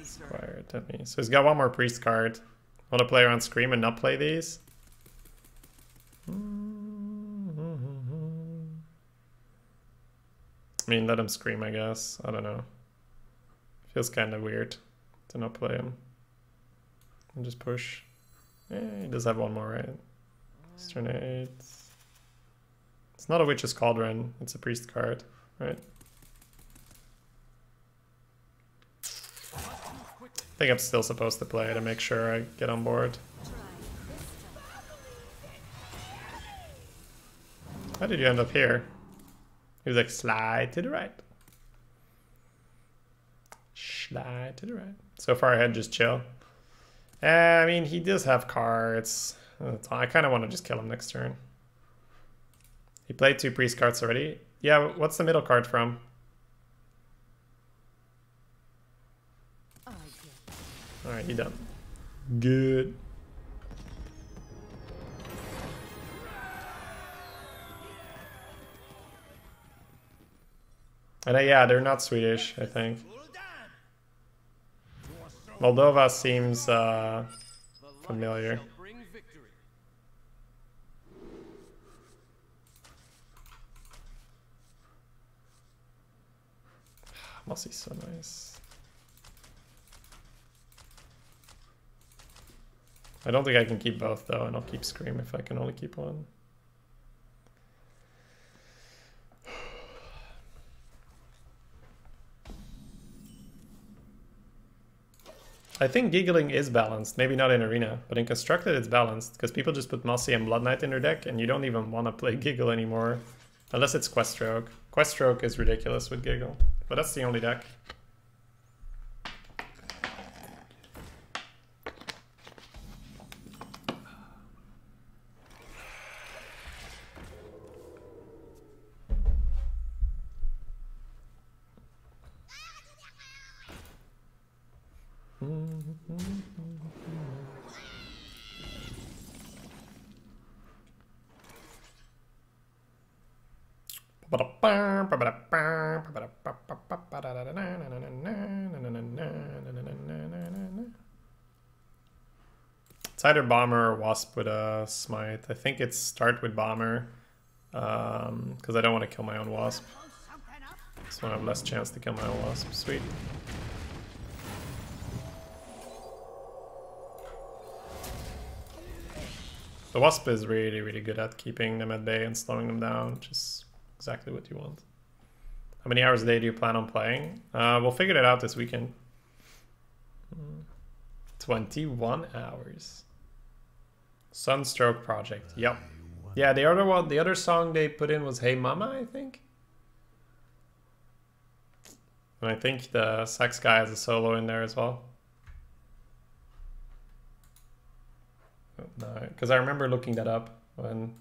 Squire, attend me. So he's got one more priest card. Want to play around Scream and not play these? I mean, let him Scream, I guess. I don't know. Feels kind of weird to not play him. And just push. He does have one more, right? It's turn 8. It's not a Witch's Cauldron. It's a priest card, right? I think I'm still supposed to play to make sure I get on board. How did you end up here? He was like, slide to the right. Slide to the right. So far ahead, just chill. I mean, he does have cards. I kind of want to just kill him next turn. He played 2 priest cards already. Yeah, what's the middle card from? Alright, he done. Good. And yeah, they're not Swedish, I think. Moldova seems familiar. Must be so nice. I don't think I can keep both though, and I'll keep Scream if I can only keep one. I think Giggling is balanced, maybe not in Arena, but in Constructed it's balanced, because people just put Mossy and Blood Knight in their deck, and you don't even want to play Giggle anymore, unless it's Queststroke. Queststroke is ridiculous with Giggle, but that's the only deck. It's either Bomber or Wasp with a Smite. I think it's start with Bomber. Because I don't want to kill my own Wasp. Just want to have less chance to kill my own Wasp. Sweet. The Wasp is really, really good at keeping them at bay and slowing them down, which is exactly what you want. How many hours a day do you plan on playing? We'll figure it out this weekend. 21 hours. Sunstroke Project. Yep. Yeah, the other one, the other song they put in was Hey Mama, I think. And I think the Sex Guy has a solo in there as well. No, because I remember looking that up when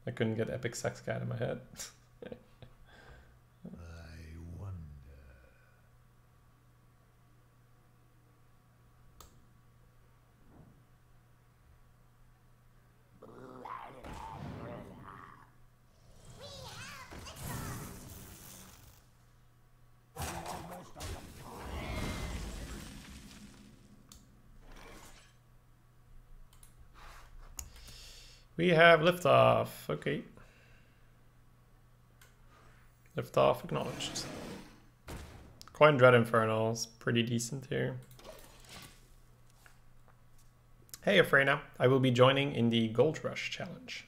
I couldn't get Epic Sex Guy in my head. I wonder. We have liftoff. Okay. Liftoff acknowledged. Coin Dread Infernal is pretty decent here. Hey Afrena, I will be joining in the Gold Rush challenge.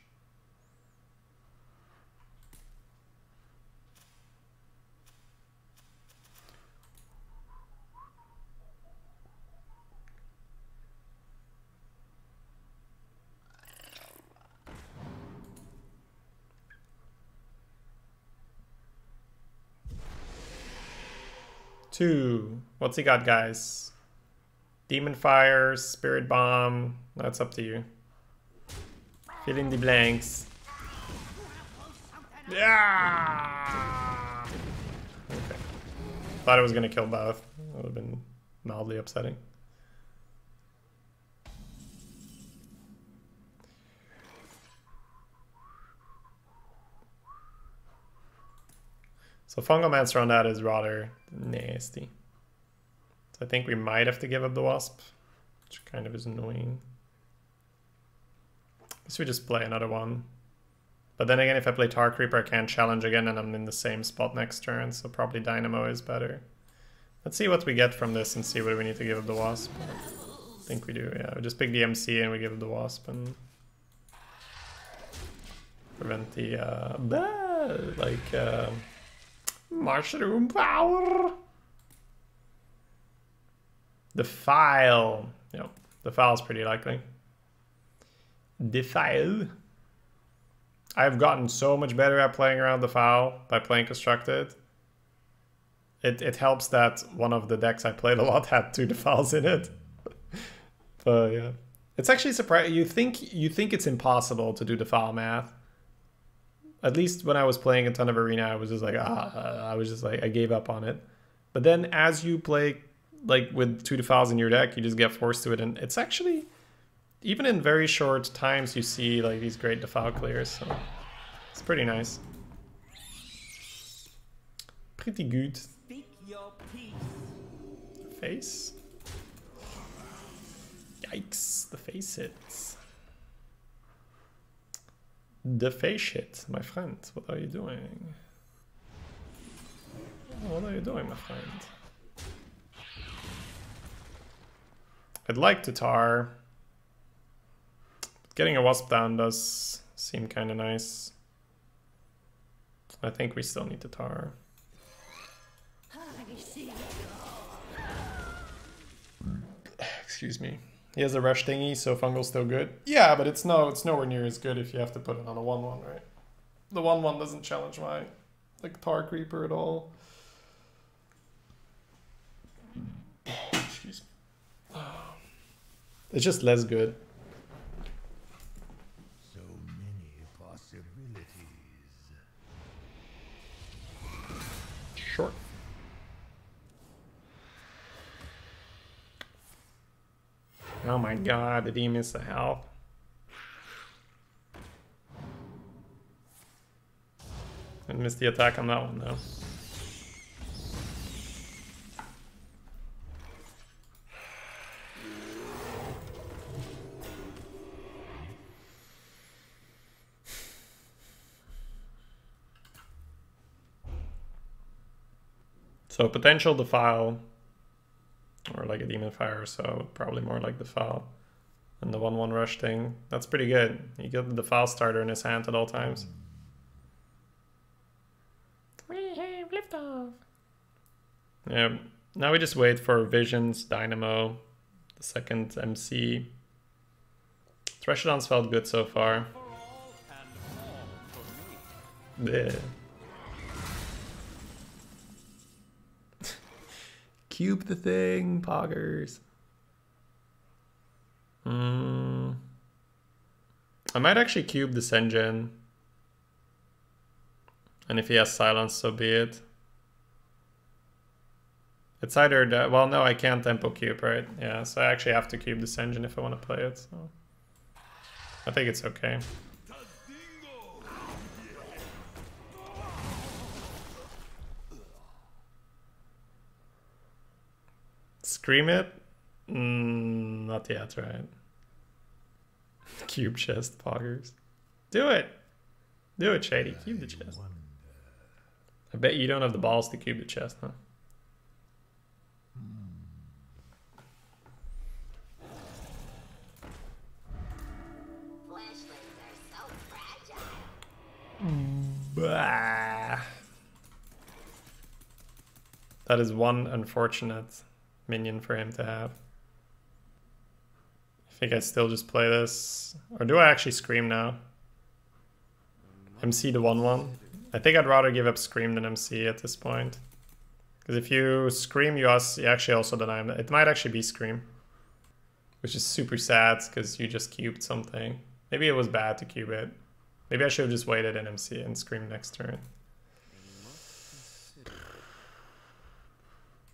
Two. What's he got, guys? Demon Fire, Spirit Bomb. That's up to you. Fill in the blanks. Yeah. Okay. Thought I was gonna kill both. That would have been mildly upsetting. So Fungomancer on that is rather nasty. So I think we might have to give up the Wasp, which kind of is annoying. Guess we just play another one. But then again, if I play Tar Creeper, I can't challenge again and I'm in the same spot next turn, so probably Dynamo is better. Let's see what we get from this and see whether we need to give up the Wasp. I think we do, yeah. We just pick the MC and we give up the Wasp and prevent the, mushroom power. Defile. Yep, Defile's pretty likely. Defile. I've gotten so much better at playing around Defile by playing Constructed. It helps that one of the decks I played a lot had 2 Defiles in it. But yeah. It's actually surprising. You think it's impossible to do Defile math. At least when I was playing a ton of Arena, I was just like, I gave up on it. But then as you play, like, with 2 Defiles in your deck, you just get forced to it. And it's actually, even in very short times, you see, like, these great Defile clears. So it's pretty nice. Pretty good. Speak your piece. Face? Yikes, the face hits. The face hit, my friend. What are you doing? What are you doing, my friend? I'd like to tar. Getting a Wasp down does seem kind of nice. I think we still need to tar. Excuse me. He has a rush thingy, so Fungal's still good. Yeah, but it's nowhere near as good if you have to put it on a 1/1, right? The 1/1 doesn't challenge my Tar Creeper at all. Excuse me. It's just less good. So many possibilities. Short. Oh my god, did he miss the health? I missed the attack on that one though. So potential defile, or like a demon fire, so probably more like defile. And the 1/1 rush thing, that's pretty good. You get the defile starter in his hand at all times. We have liftoff. Yeah, now we just wait for Visions, Dynamo, the second MC. Threshodons felt good so far. Yeah. Cube the thing, poggers. I might actually cube the Sengen. And if he has silence, so be it. It's either that, well, no, I can't tempo cube, right? Yeah, so I actually have to cube the Sengen if I want to play it. So I think it's okay. Scream it? Not yet, right? Cube chest, poggers. Do it! Do it, Shady. Cube the chest. I bet you don't have the balls to cube the chest, huh? Bah. That is one unfortunate minion for him to have. I think I'd still just play this. Or do I actually Scream now? MC the 1/1? I think I'd rather give up Scream than MC at this point. Because if you Scream, you actually also deny him. It might actually be Scream. Which is super sad because you just cubed something. Maybe it was bad to cube it. Maybe I should have just waited in MC and Scream next turn.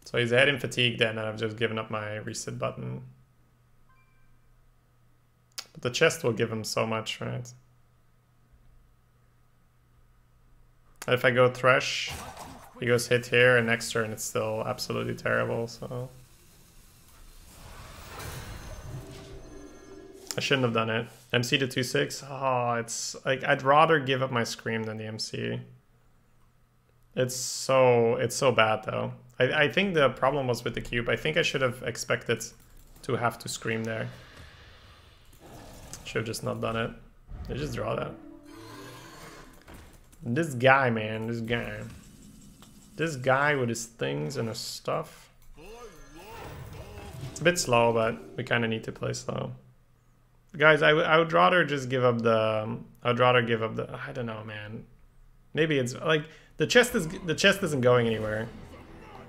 So he's ahead in fatigue then, and I've just given up my reset button. But the chest will give him so much, right? If I go Thresh, he goes hit here, and next turn it's still absolutely terrible, so... I shouldn't have done it. MC to 2/6? Oh, it's like, I'd rather give up my Scream than the MC. It's so bad though. I think the problem was with the cube. I think I should have expected to have to Scream there. Should have just not done it. I just draw that. This guy, man, this guy. This guy with his things and his stuff. It's a bit slow, but we kind of need to play slow. Guys, I would rather just give up the... I would rather give up the... I don't know, man. Maybe it's like... The chest isn't going anywhere.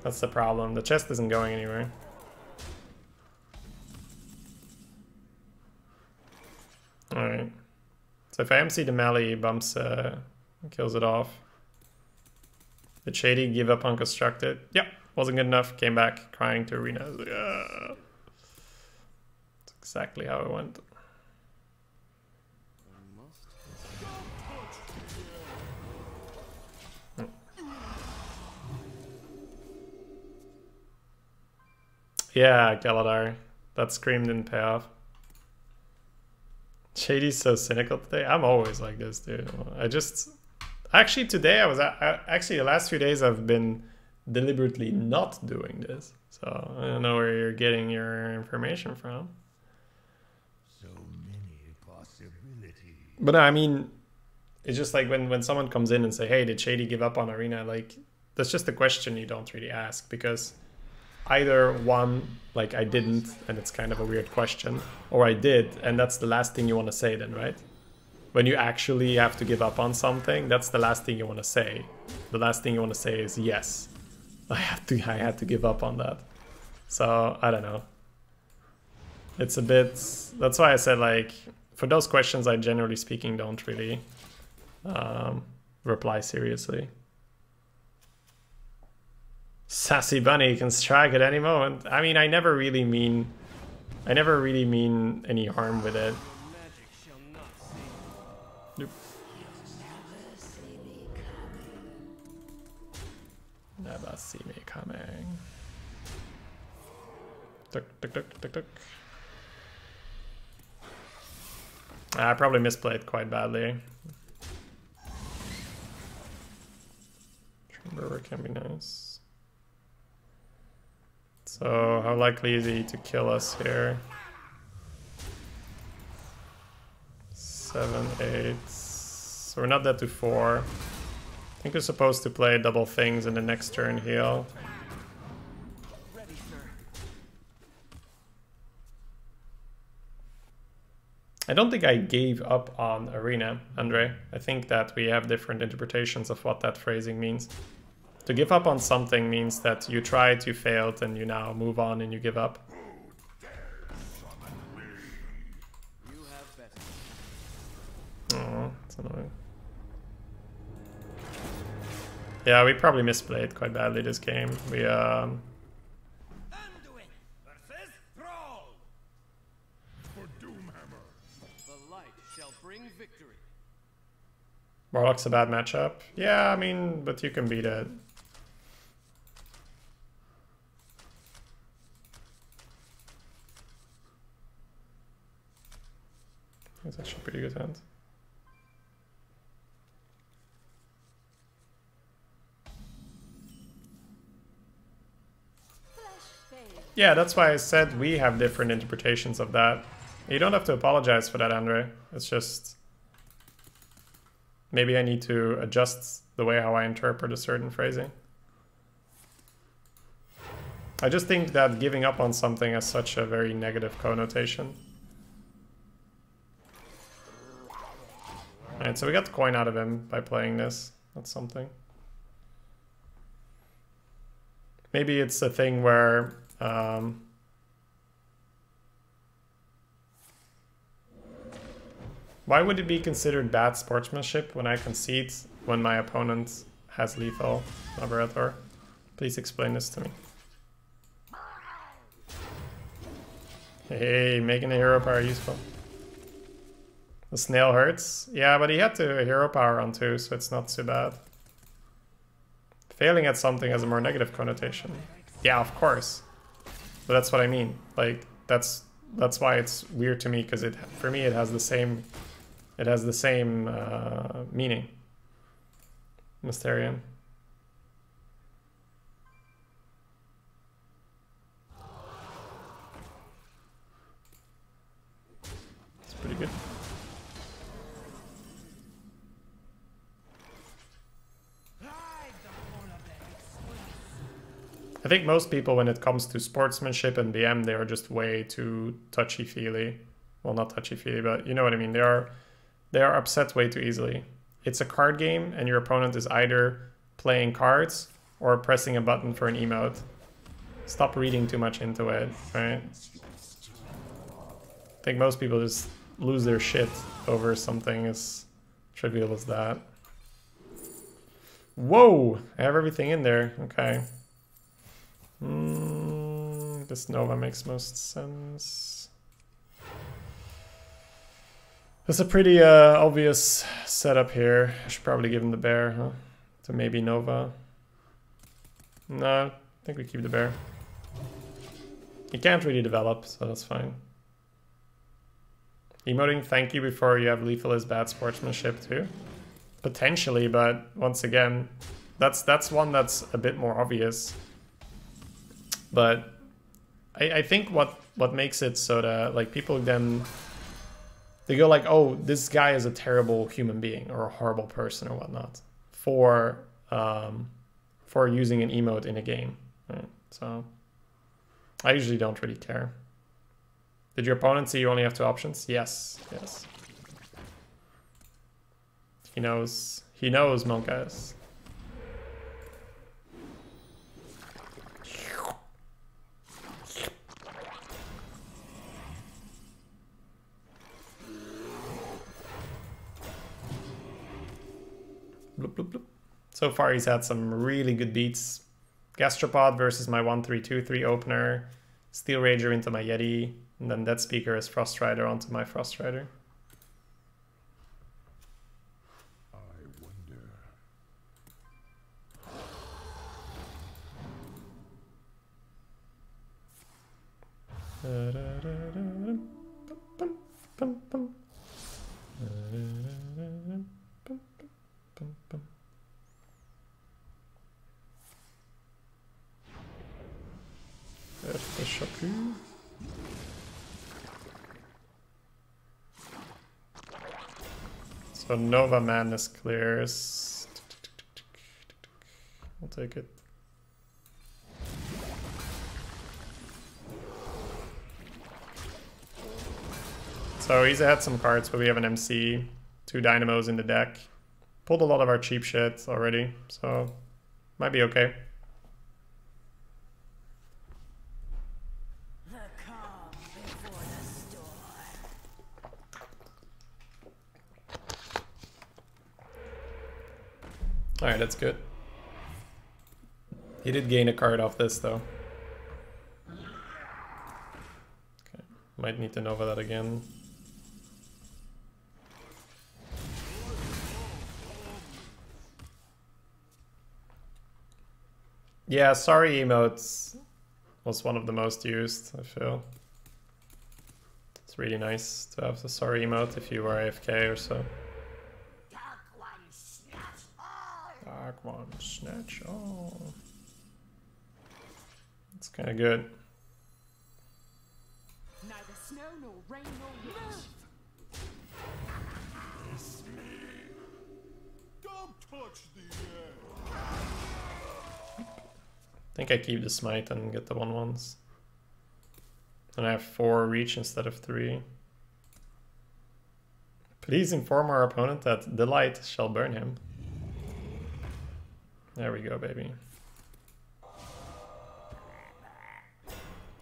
That's the problem. The chest isn't going anywhere. Alright. So if I MC the melee, he bumps... kills it off. Did Shady give up on Constructed? Yep. Wasn't good enough. Came back crying to Arena. I was like, ah. That's exactly how it went. Yeah, Galadar. That Scream didn't pay off. Shady's so cynical today. I'm always like this, dude. Actually, today actually, the last few days I've been deliberately not doing this. So I don't know where you're getting your information from. So many possibilities. But I mean, it's just like when someone comes in and say, hey, did Shady give up on Arena? Like, that's just a question you don't really ask, because either one, like I didn't, and it's kind of a weird question, or I did, and that's the last thing you want to say then, right? When you actually have to give up on something, that's the last thing you want to say. The last thing you want to say is, yes, I had to give up on that. So, I don't know. It's a bit... That's why I said, like, for those questions, I generally speaking don't really reply seriously. Sassy Bunny can strike at any moment. I mean, I never really mean I never really mean any harm with it. Magic shall not save. Nope. Never see me coming. Tuk, tuk, tuk, tuk, tuk. I probably misplayed quite badly. Brewer can be nice. So how likely is he to kill us here? 7, 8. So we're not dead to 4. I think we're supposed to play double things in the next turn heal. Ready, sir. I don't think I gave up on Arena, Andre. I think that we have different interpretations of what that phrasing means. To give up on something means that you tried, you failed, and you now move on and you give up. You have better. Oh, that's annoying. Yeah, we probably misplayed quite badly this game. We Anduin versus Thrall. For Doomhammer. The light shall bring victory. Warlock's a bad matchup. Yeah, I mean, but you can beat it. That's actually a pretty good hand. Yeah, that's why I said we have different interpretations of that. You don't have to apologize for that, Andre. It's just... maybe I need to adjust the way how I interpret a certain phrasing. I just think that giving up on something has such a very negative connotation. Alright, so we got the coin out of him by playing this. That's something. Maybe it's a thing where... why would it be considered bad sportsmanship when I concede when my opponent has lethal, Laborator? Please explain this to me. Hey, making a hero power useful. The snail hurts. Yeah, but he had to hero power on 2, so it's not too bad. Failing at something has a more negative connotation. Yeah, of course. But that's what I mean. Like, that's why it's weird to me, because for me it has the same meaning. Mysterian. It's pretty good. I think most people, when it comes to sportsmanship and BM, they are just way too touchy-feely. Well, not touchy-feely, but you know what I mean. They are upset way too easily. It's a card game, and your opponent is either playing cards or pressing a button for an emote. Stop reading too much into it, right? I think most people just lose their shit over something as trivial as that. Whoa! I have everything in there. Okay. This Nova makes most sense. It's a pretty obvious setup here. I should probably give him the bear, huh? To maybe Nova. No, I think we keep the bear. He can't really develop, so that's fine. Emoting thank you before you have lethal is bad sportsmanship too. Potentially, but once again, that's one that's a bit more obvious. But I think what makes it so that like people then they go like, oh, this guy is a terrible human being or a horrible person or whatnot for using an emote in a game. Right? So I usually don't really care. Did your opponent see you only have 2 options? Yes, yes. He knows, Monkas. Bloop, bloop, bloop. So far he's had some really good beats. Gastropod versus my 1-3-2-3 opener. Steel Rager into my Yeti. And then that speaker is Frost Rider onto my Frost Rider. I wonder. There's the Shaku. So Nova Madness clears. I'll take it. So he's had some cards, but we have an MC, 2 Dynamos in the deck. Pulled a lot of our cheap shit already, so might be okay. The calm before the storm. Alright, that's good. He did gain a card off this though. Okay, might need to Nova that again. Yeah, sorry emotes was one of the most used, I feel. It's really nice to have the sorry emote if you were AFK or so. Dark one snatch all. Dark one, snatch all. It's kind of good. Neither snow nor rain nor wind. Don't touch the air. I think I keep the smite and get the 1/1s. And I have 4 reach instead of 3. Please inform our opponent that the light shall burn him. There we go, baby.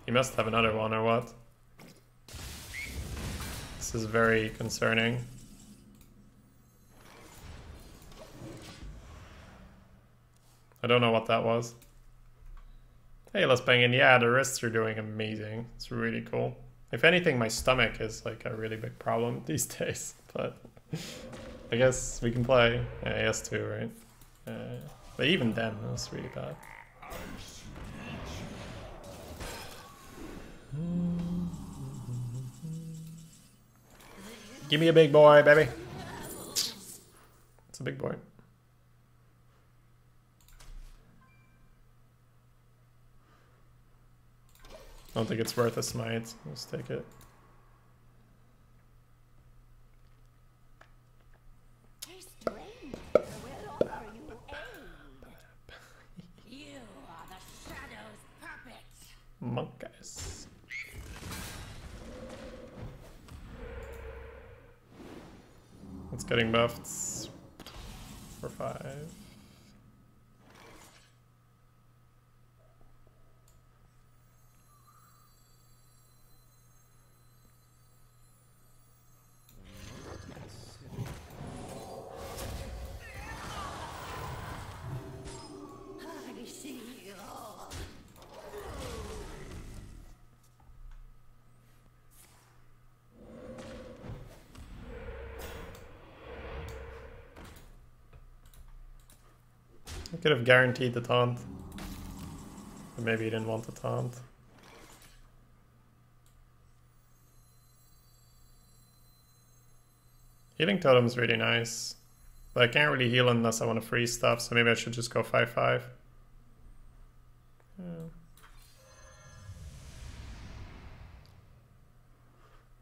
He must have another one or what? This is very concerning. I don't know what that was. Hey, let's bang in. Yeah, the wrists are doing amazing. It's really cool. If anything, my stomach is like a really big problem these days. But I guess we can play. Yeah, he has 2, right? But even then, that's really bad. Give me a big boy, baby. It's a big boy. I don't think it's worth a smite. Let's take it. Stranger will offer you aid. You are the shadow's puppet. Monkeys. It's getting buffed for 5. I see you all. I could have guaranteed the taunt. But maybe he didn't want the taunt. Healing Totem's really nice. But I can't really heal unless I want to freeze stuff, so maybe I should just go 5/5. Yeah.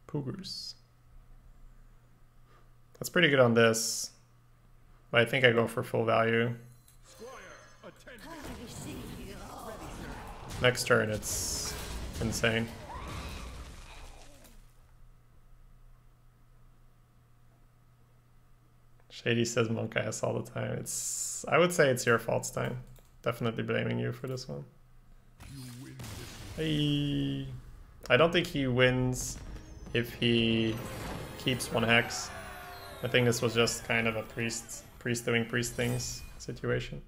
Poogers. That's pretty good on this. But I think I go for full value. Squire, attend me. I see you all. Next turn, it's insane. Shady says monk ass all the time. It's, I would say it's your fault, Stein. Definitely blaming you for this one. You win this. Hey. I don't think he wins if he keeps 1 hex. I think this was just kind of a priest doing priest things situation.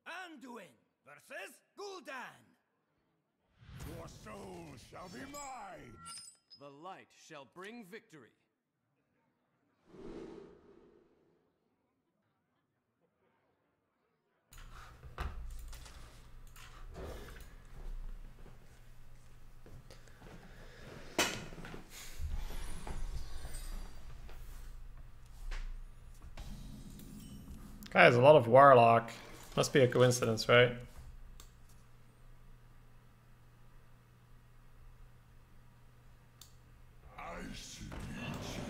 Anduin versus Gul'dan. Your soul shall be mine. light shall bring victory. Guys, a lot of Warlock. Must be a coincidence, right? I should meet you.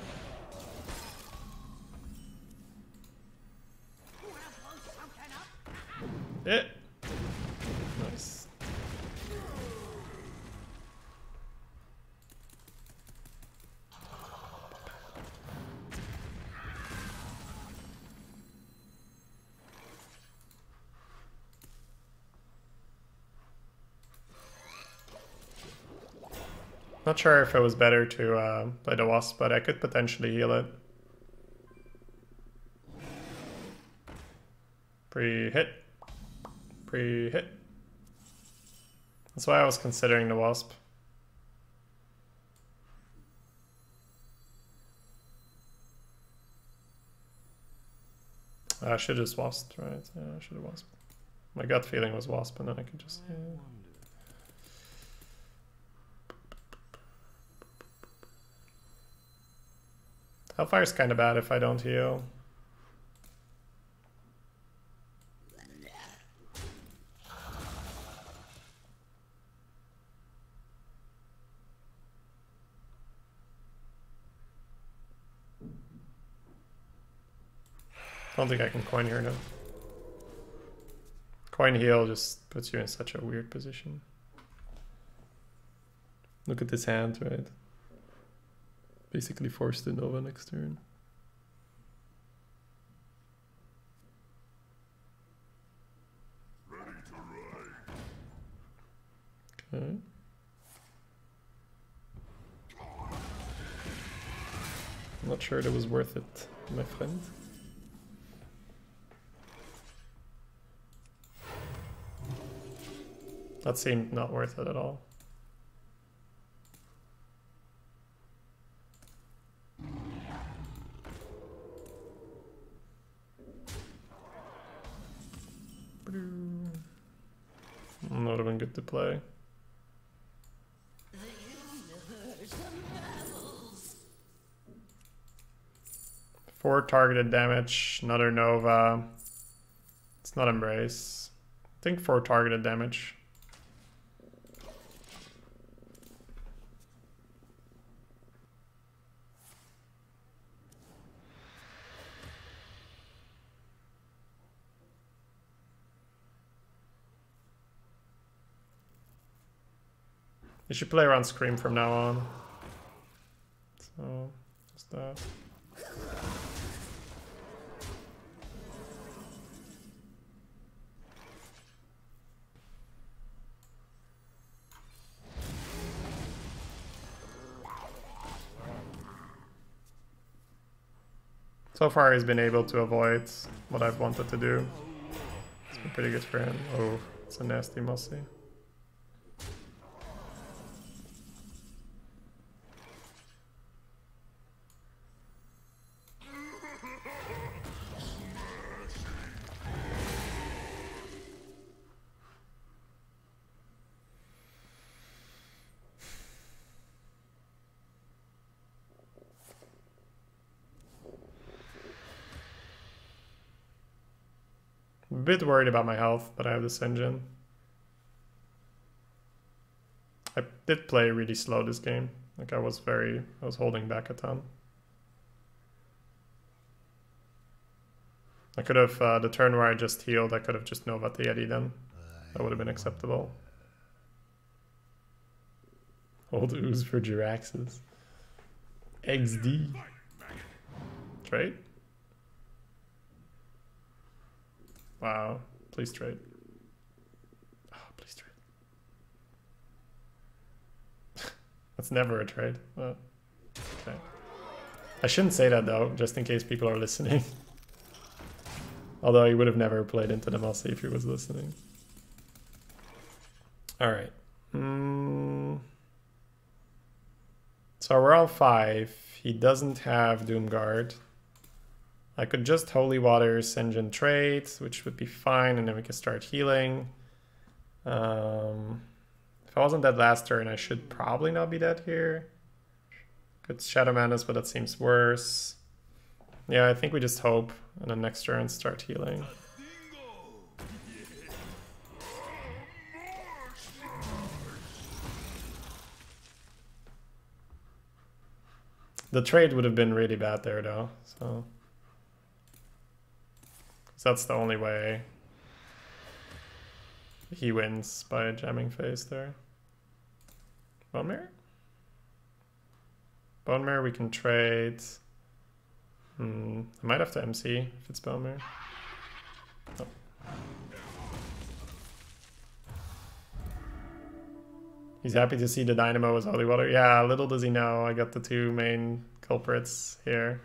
Yeah. Nice. Not sure if it was better to play the Wasp, but I could potentially heal it. Pre-hit. Pre-hit. That's why I was considering the Wasp. I should have just Wasped, right? Yeah, I should have Wasped. My gut feeling was Wasp, and then I could just... Yeah. Hellfire's kind of bad if I don't heal. I don't think I can coin here now. Coin heal just puts you in such a weird position. Look at this hand, right? Basically forced to Nova next turn. Ready to ride. Okay. I'm not sure that was worth it, my friend. That seemed not worth it at all. Not even good to play. Four targeted damage, another Nova. It's not Embrace. I think 4 targeted damage. You should play around Scream from now on. So, just that. So far he's been able to avoid what I've wanted to do. It's been pretty good for him. Oh, it's a nasty Mossy. A bit worried about my health, but I have this engine. I did play really slow this game. Like I was holding back a ton. I could have, the turn where I just healed, I could have just Nova the Yeti then. That would have been acceptable. Old ooze for Jiraxes. XD. Trade? Wow, please trade. Oh, please trade. That's never a trade. Oh, okay. I shouldn't say that though, just in case people are listening. Although he would have never played into the Mossy if he was listening. Alright. So So we're on 5. He doesn't have Doomguard. I could just Holy Water Sinjin Trade, which would be fine, and then we can start healing. If I wasn't dead last turn, I should probably not be dead here. Could Shadow Madness, but that seems worse. Yeah, I think we just hope, and then next turn start healing. The trade would have been really bad there though, so that's the only way he wins by jamming phase there. Bone Mirror? Bone Mirror we can trade. I might have to MC if it's Bone Mirror. Oh. He's happy to see the Dynamo as Holy Water. Yeah, little does he know, I got the 2 main culprits here.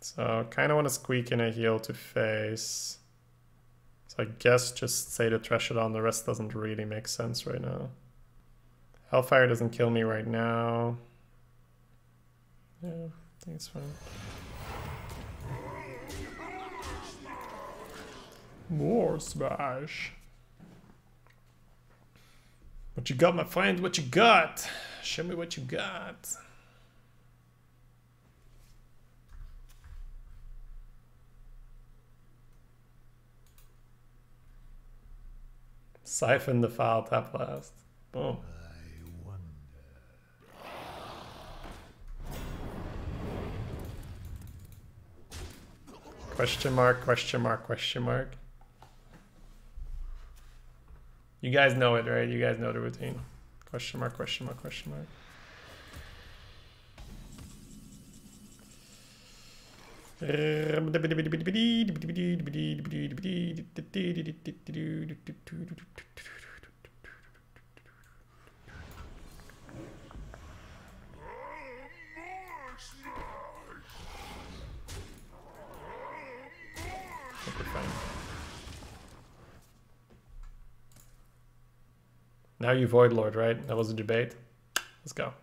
So kind of want to squeak in a heal to face. So I guess just say to trash it on, the rest doesn't really make sense right now. Hellfire doesn't kill me right now. Yeah, I think it's fine. More smash. What you got, my friend? What you got? Show me what you got. Siphon the file, tap last. Boom. I wonder. Question mark, question mark, question mark. You guys know it, right? You guys know the routine. Question mark, question mark, question mark. Now you Void Lord, right? That was a debate. Let's go.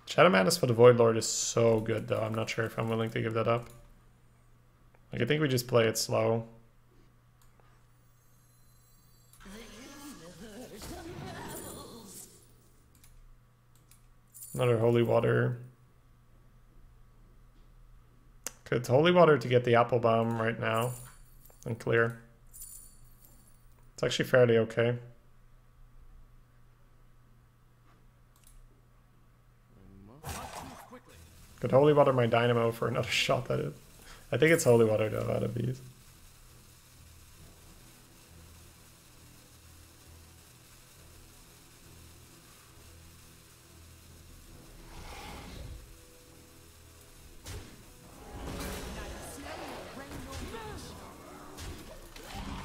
Shadow Madness for the Void Lord is so good though. I'm not sure if I'm willing to give that up. Like, I think we just play it slow. Another Holy Water. Could Holy Water to get the Apple Bomb right now and clear. It's actually fairly okay. Could Holy Water my Dynamo for another shot at it. I think it's Holy Water though out of these.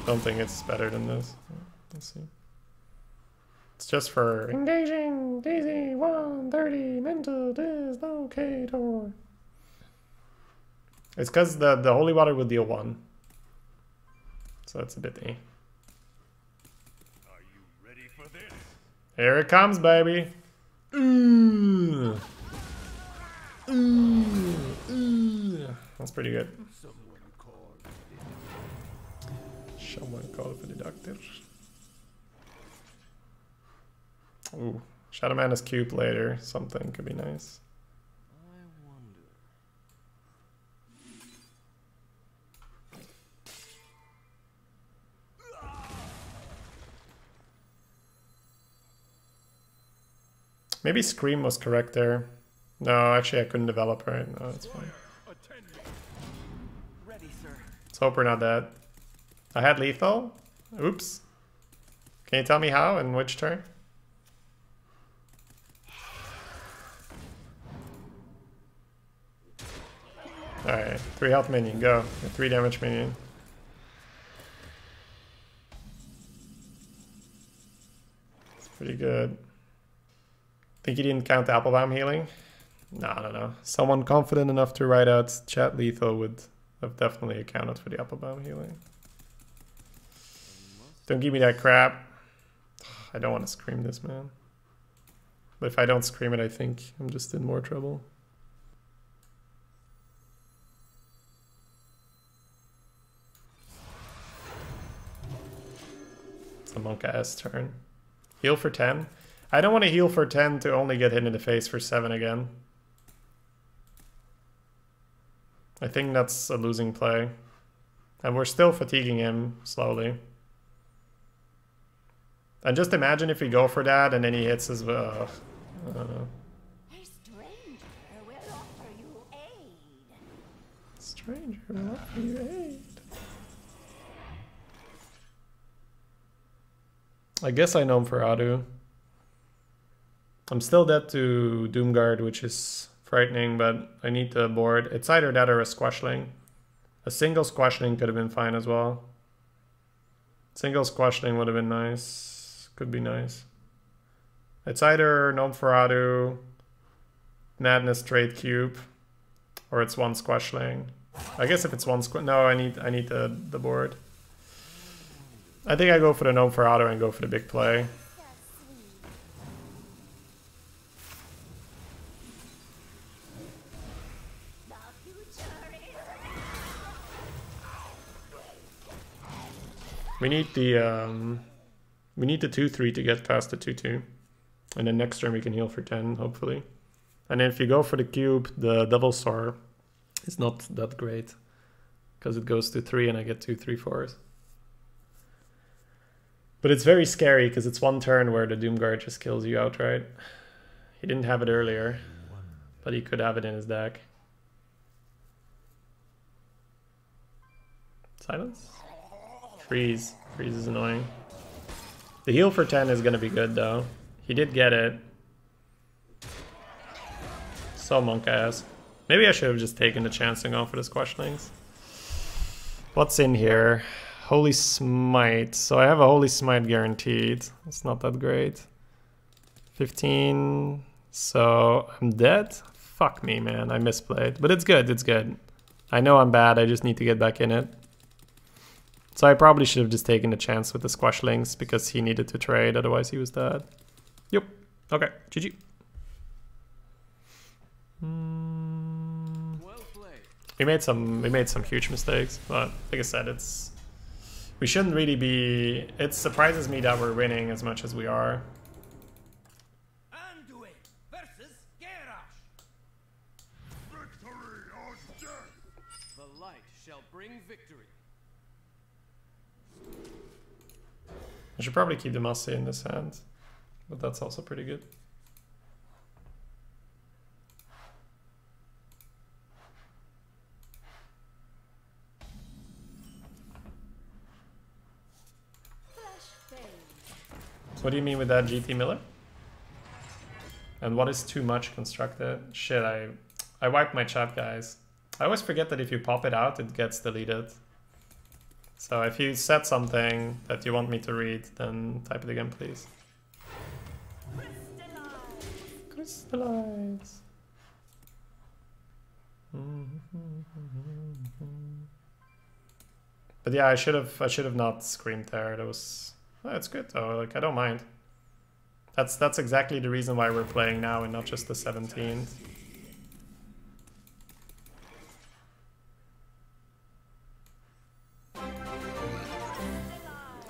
Don't think it's better than this. Let's see. It's just for engaging Daisy 130 mental dislocator. It's because the Holy Water will deal 1. So that's a bit Are you ready for this? Here it comes, baby. Ooh. Ooh. Ooh. That's pretty good. Someone call for the doctor. Ooh, Shadow Madness cube later. Something could be nice. I wonder. Maybe Scream was correct there. No, actually I couldn't develop right. No, that's fine. Ready, sir. Let's hope we're not dead. I had lethal. Oops. Can you tell me how and which turn? Alright, 3 health minion, go. A 3 damage minion. pretty good. Think he didn't count the Applebaum healing? No. Someone confident enough to write out chat lethal would have definitely accounted for the Applebaum healing. Don't give me that crap. I don't want to scream this, man. But if I don't scream it, I think I'm just in more trouble. It's a monk-ass turn. Heal for 10? I don't want to heal for 10 to only get hit in the face for 7 again. I think that's a losing play. And we're still fatiguing him slowly. And just imagine if we go for that and then he hits as well. I don't know. A stranger will offer you aid. Stranger will offer you aid. I guess I know him for Adu. I'm still dead to Doomguard, which is frightening, but I need the board. It's either that or a Squashling. A single Squashling could have been fine as well. Single Squashling would have been nice. Could be nice. It's either Gnome Ferradu, Madness Trade Cube, or it's one Squashling. I guess if it's one no, I need the board. I think I go for the Gnome Ferradu and go for the big play. We need the 2/3 to get past the 2/2. And then next turn we can heal for 10, hopefully. And then if you go for the cube, the double star is not that great. Because it goes to 3 and I get 2 3/4s. But it's very scary because it's one turn where the Doomguard just kills you outright. He didn't have it earlier, but he could have it in his deck. Silence? Freeze. Freeze is annoying. The heal for 10 is going to be good though. He did get it. So monk-ass. Maybe I should have just taken the chance and gone for the Squashlings. What's in here? Holy Smite. So I have a Holy Smite guaranteed. It's not that great. 15. So I'm dead? Fuck me, man. I misplayed. But it's good. It's good. I know I'm bad. I just need to get back in it. So I probably should have just taken the chance with the Squashlings because he needed to trade. Otherwise he was dead. Yep. Okay. GG. We made some huge mistakes, but like I said, we shouldn't really be. It surprises me that we're winning as much as we are. Anduin versus Garrosh. Victory or death! The light shall bring victory. I should probably keep the Massey in this hand, but that's also pretty good. What do you mean with that, GT Miller? And what is too much constructed? Shit, I wiped my chat, guys. I always forget that if you pop it out, it gets deleted. So if you said something that you want me to read, then type it again, please. Crystallize. But yeah, I should have not screamed there. That was. It's good though, like I don't mind. That's exactly the reason why we're playing now and not just the 17th.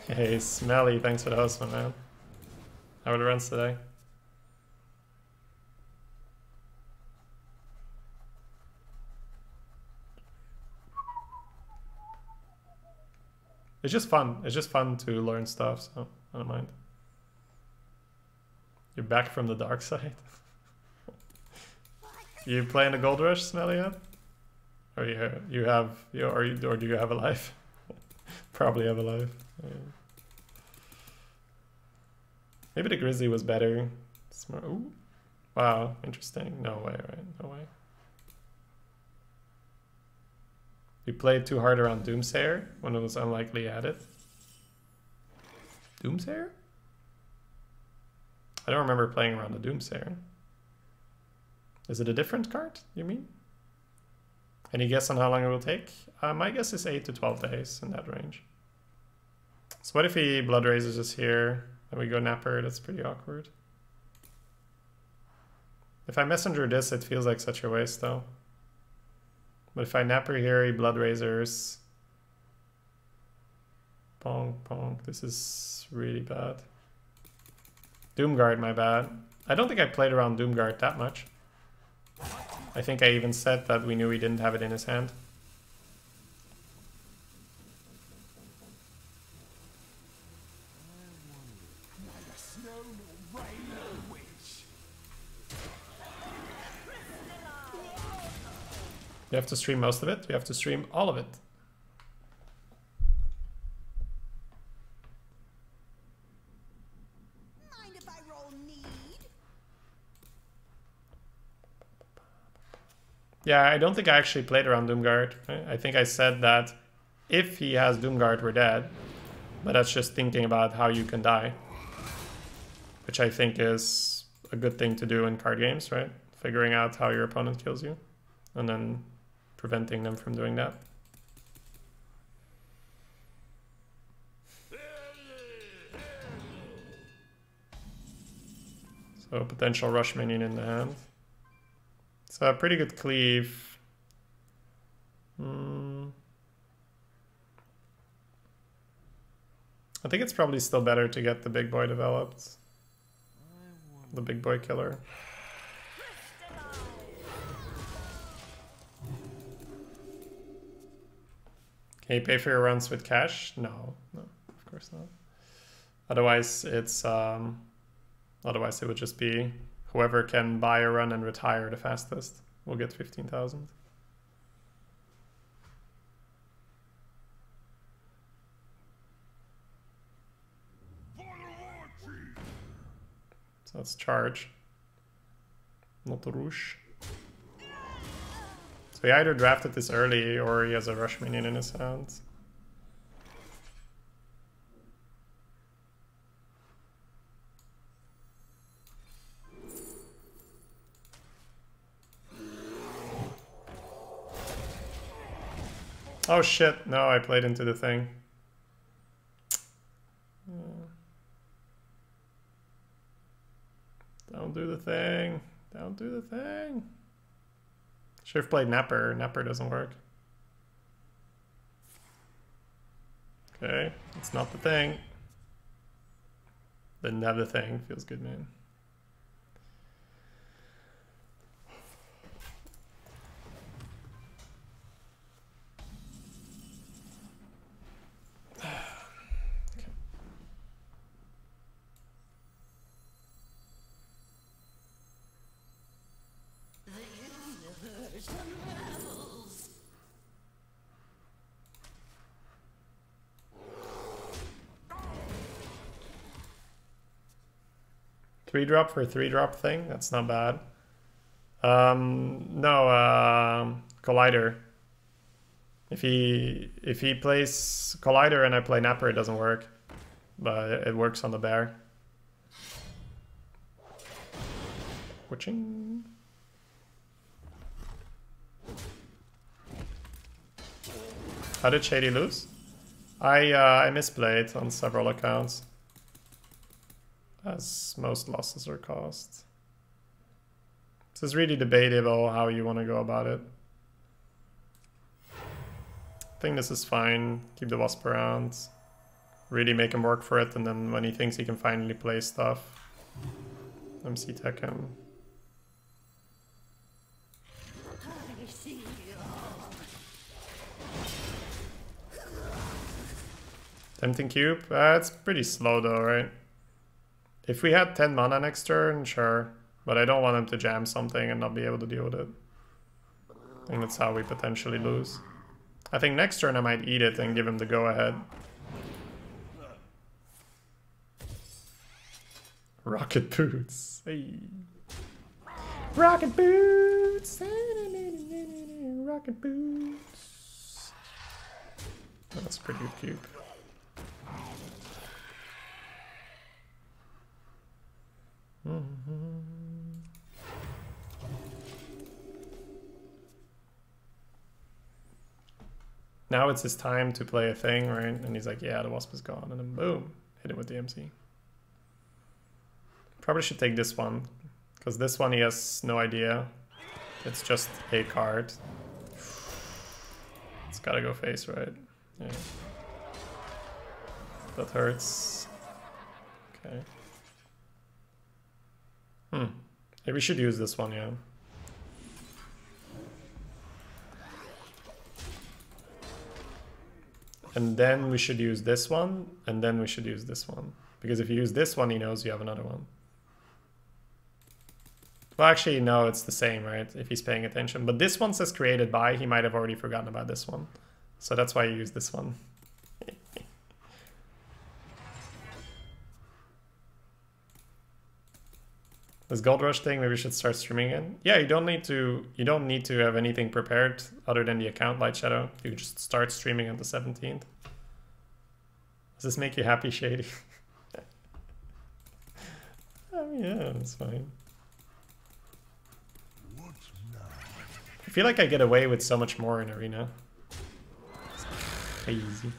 Hey Smelly, thanks for the host, my man. How are the runs today? It's just fun. It's just fun to learn stuff, so I don't mind. You're back from the dark side. You playing the Gold Rush, Smelly, yet? Or or do you have a life? Probably have a life. Yeah. Maybe the Grizzly was better. Smart. Ooh. Wow, interesting. No way, right? No way. We played too hard around Doomsayer when it was unlikely at it. Doomsayer? I don't remember playing around the Doomsayer. Is it a different card, you mean? Any guess on how long it will take? My guess is 8 to 12 days, in that range. So what if he Blood Raises us here, and we go Napper? That's pretty awkward. If I Messenger this, it feels like such a waste, though. But if I Napper here, he Blood Raisers. Bonk, bonk. This is really bad. Doomguard, my bad. I don't think I played around Doomguard that much. I think I even said that we knew he didn't have it in his hand. You have to stream most of it. You have to stream all of it. Mind if I roll need? Yeah, I don't think I actually played around Doomguard. I think I said that if he has Doomguard, we're dead. But that's just thinking about how you can die. Which I think is a good thing to do in card games, right? Figuring out how your opponent kills you. And then preventing them from doing that. So potential rush minion in the hand. It's a pretty good cleave. I think it's probably still better to get the big boy developed. The big boy killer. Can you pay for your runs with cash? No, of course not. Otherwise, otherwise it would just be whoever can buy a run and retire the fastest will get 15,000. So that's charge, not Rouge. So he either drafted this early or he has a rush minion in his hand. Oh shit, no, I played into the thing. Don't do the thing. Don't do the thing. Should have played Napper. Napper doesn't work. Okay, it's not the thing. Didn't have the thing. Feels good, man. Three drop for a 3-drop thing? That's not bad. No, Collider. If he plays Collider and I play Napper, it doesn't work. But it works on the bear. Witching. How did Shady lose? I misplayed on several accounts. As most losses are caused. This is really debatable how you want to go about it. I think this is fine. Keep the Wasp around. Really make him work for it, and then when he thinks he can finally play stuff, MC tech him. Tempting Cube? It's pretty slow though, right? If we had 10 mana next turn, sure. But I don't want him to jam something and not be able to deal with it. I think that's how we potentially lose. I think next turn I might eat it and give him the go-ahead. Rocket Boots. Hey. Rocket Boots. Rocket Boots. That's a pretty good cube. Now it's his time to play a thing, right? And he's like, yeah, the wasp is gone. And then boom, hit it with the MC. Probably should take this one, because this one he has no idea. It's just a card. It's gotta go face, right? Yeah. That hurts. Okay. Maybe we should use this one, yeah. And then we should use this one, and then we should use this one. Because if you use this one, he knows you have another one. Well, actually, no, it's the same, right? If he's paying attention. But this one says created by. He might have already forgotten about this one. So that's why you use this one. This Gold Rush thing, maybe we should start streaming again. Yeah, you don't need to have anything prepared other than the account, Light Shadow. You can just start streaming on the 17th. Does this make you happy, Shady? Yeah, that's fine. I feel like I get away with so much more in Arena. It's crazy.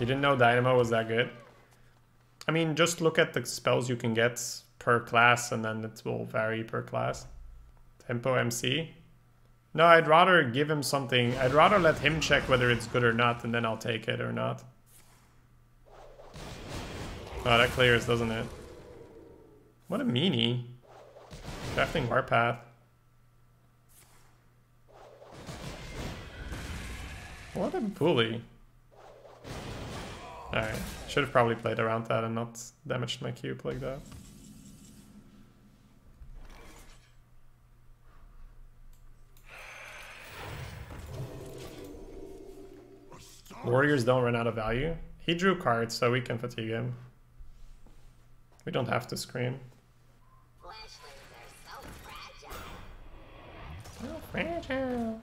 You didn't know Dynamo was that good? I mean, just look at the spells you can get per class and then it will vary per class. Tempo MC? No, I'd rather give him something. I'd rather let him check whether it's good or not and then I'll take it or not. Oh, that clears, doesn't it? What a meanie. Crafting Warpath. What a bully. Alright, should have probably played around that and not damaged my cube like that. Warriors don't run out of value. He drew cards, so we can fatigue him. We don't have to scream. So fragile.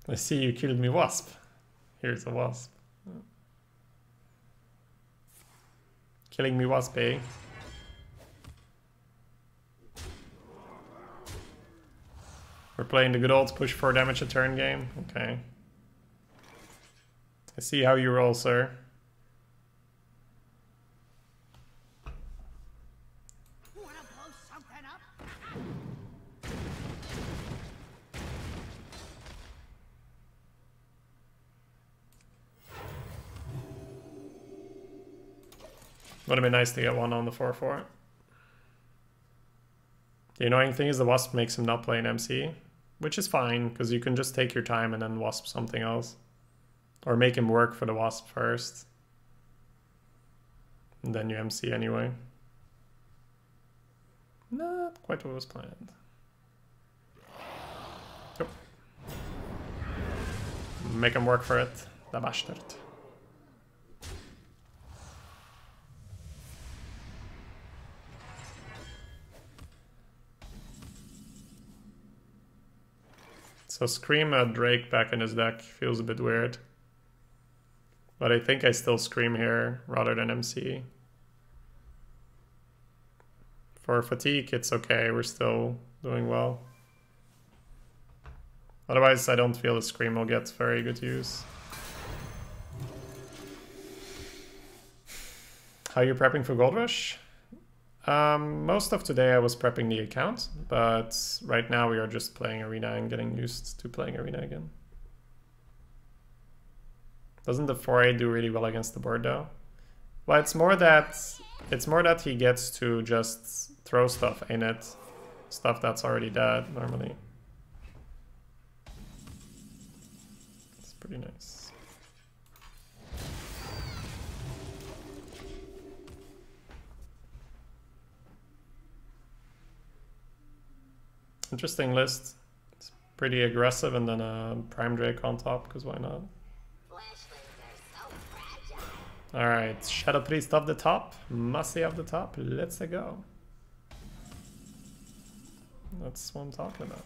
I see you killed me, wasp. Here's a wasp. Killing me, wasp, eh? We're playing the good old push 4 damage a turn game. Okay. I see how you roll, sir. Would have been nice to get one on the 4-4. The annoying thing is the wasp makes him not play an MC, which is fine, because you can just take your time and then wasp something else. Or make him work for the wasp first. And then you MC anyway. Not quite what was planned. Yep. Make him work for it. The bastard. So Scream a Drake back in his deck feels a bit weird. But I think I still Scream here rather than MC. For Fatigue, it's okay. We're still doing well. Otherwise, I don't feel the Scream will get very good use. How are you prepping for Gold Rush? Most of today I was prepping the account, but right now we are just playing Arena and getting used to playing Arena again. Doesn't the 4A do really well against the board though? Well, it's more that he gets to just throw stuff in it, stuff that's already dead normally. It's pretty nice. Interesting list. It's pretty aggressive and then a Prime Drake on top, because why not? Alright, Shadow Priest off the top, Massey off the top, let's go. That's what I'm talking about.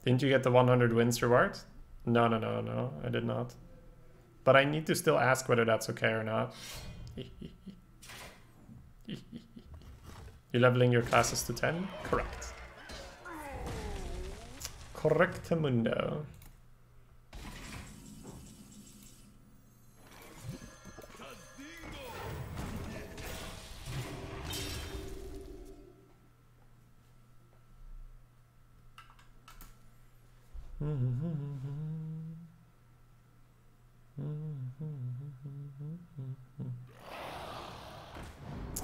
Didn't you get the 100 wins reward? No, I did not. But I need to still ask whether that's okay or not. You're leveling your classes to 10? Correct. Correctamundo.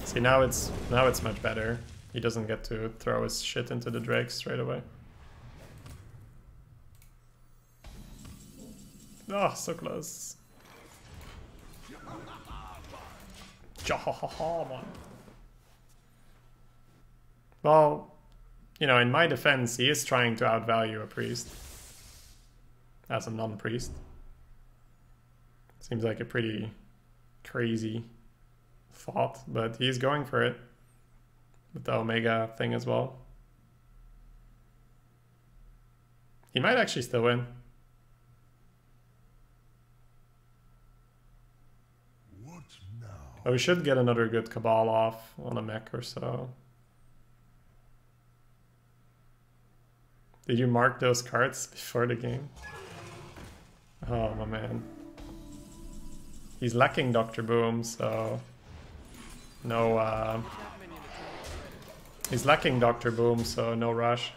See, now it's much better. He doesn't get to throw his shit into the Drake straight away. Oh, so close. Man. Well, you know, in my defense, he is trying to outvalue a priest. As a non-priest. Seems like a pretty crazy thought, but he's going for it. With the Omega thing as well. He might actually still win. What now? But we should get another good Cabal off on a mech or so. Did you mark those cards before the game? Oh my man. He's lacking Dr. Boom, so no he's lacking Dr. Boom, so no rush.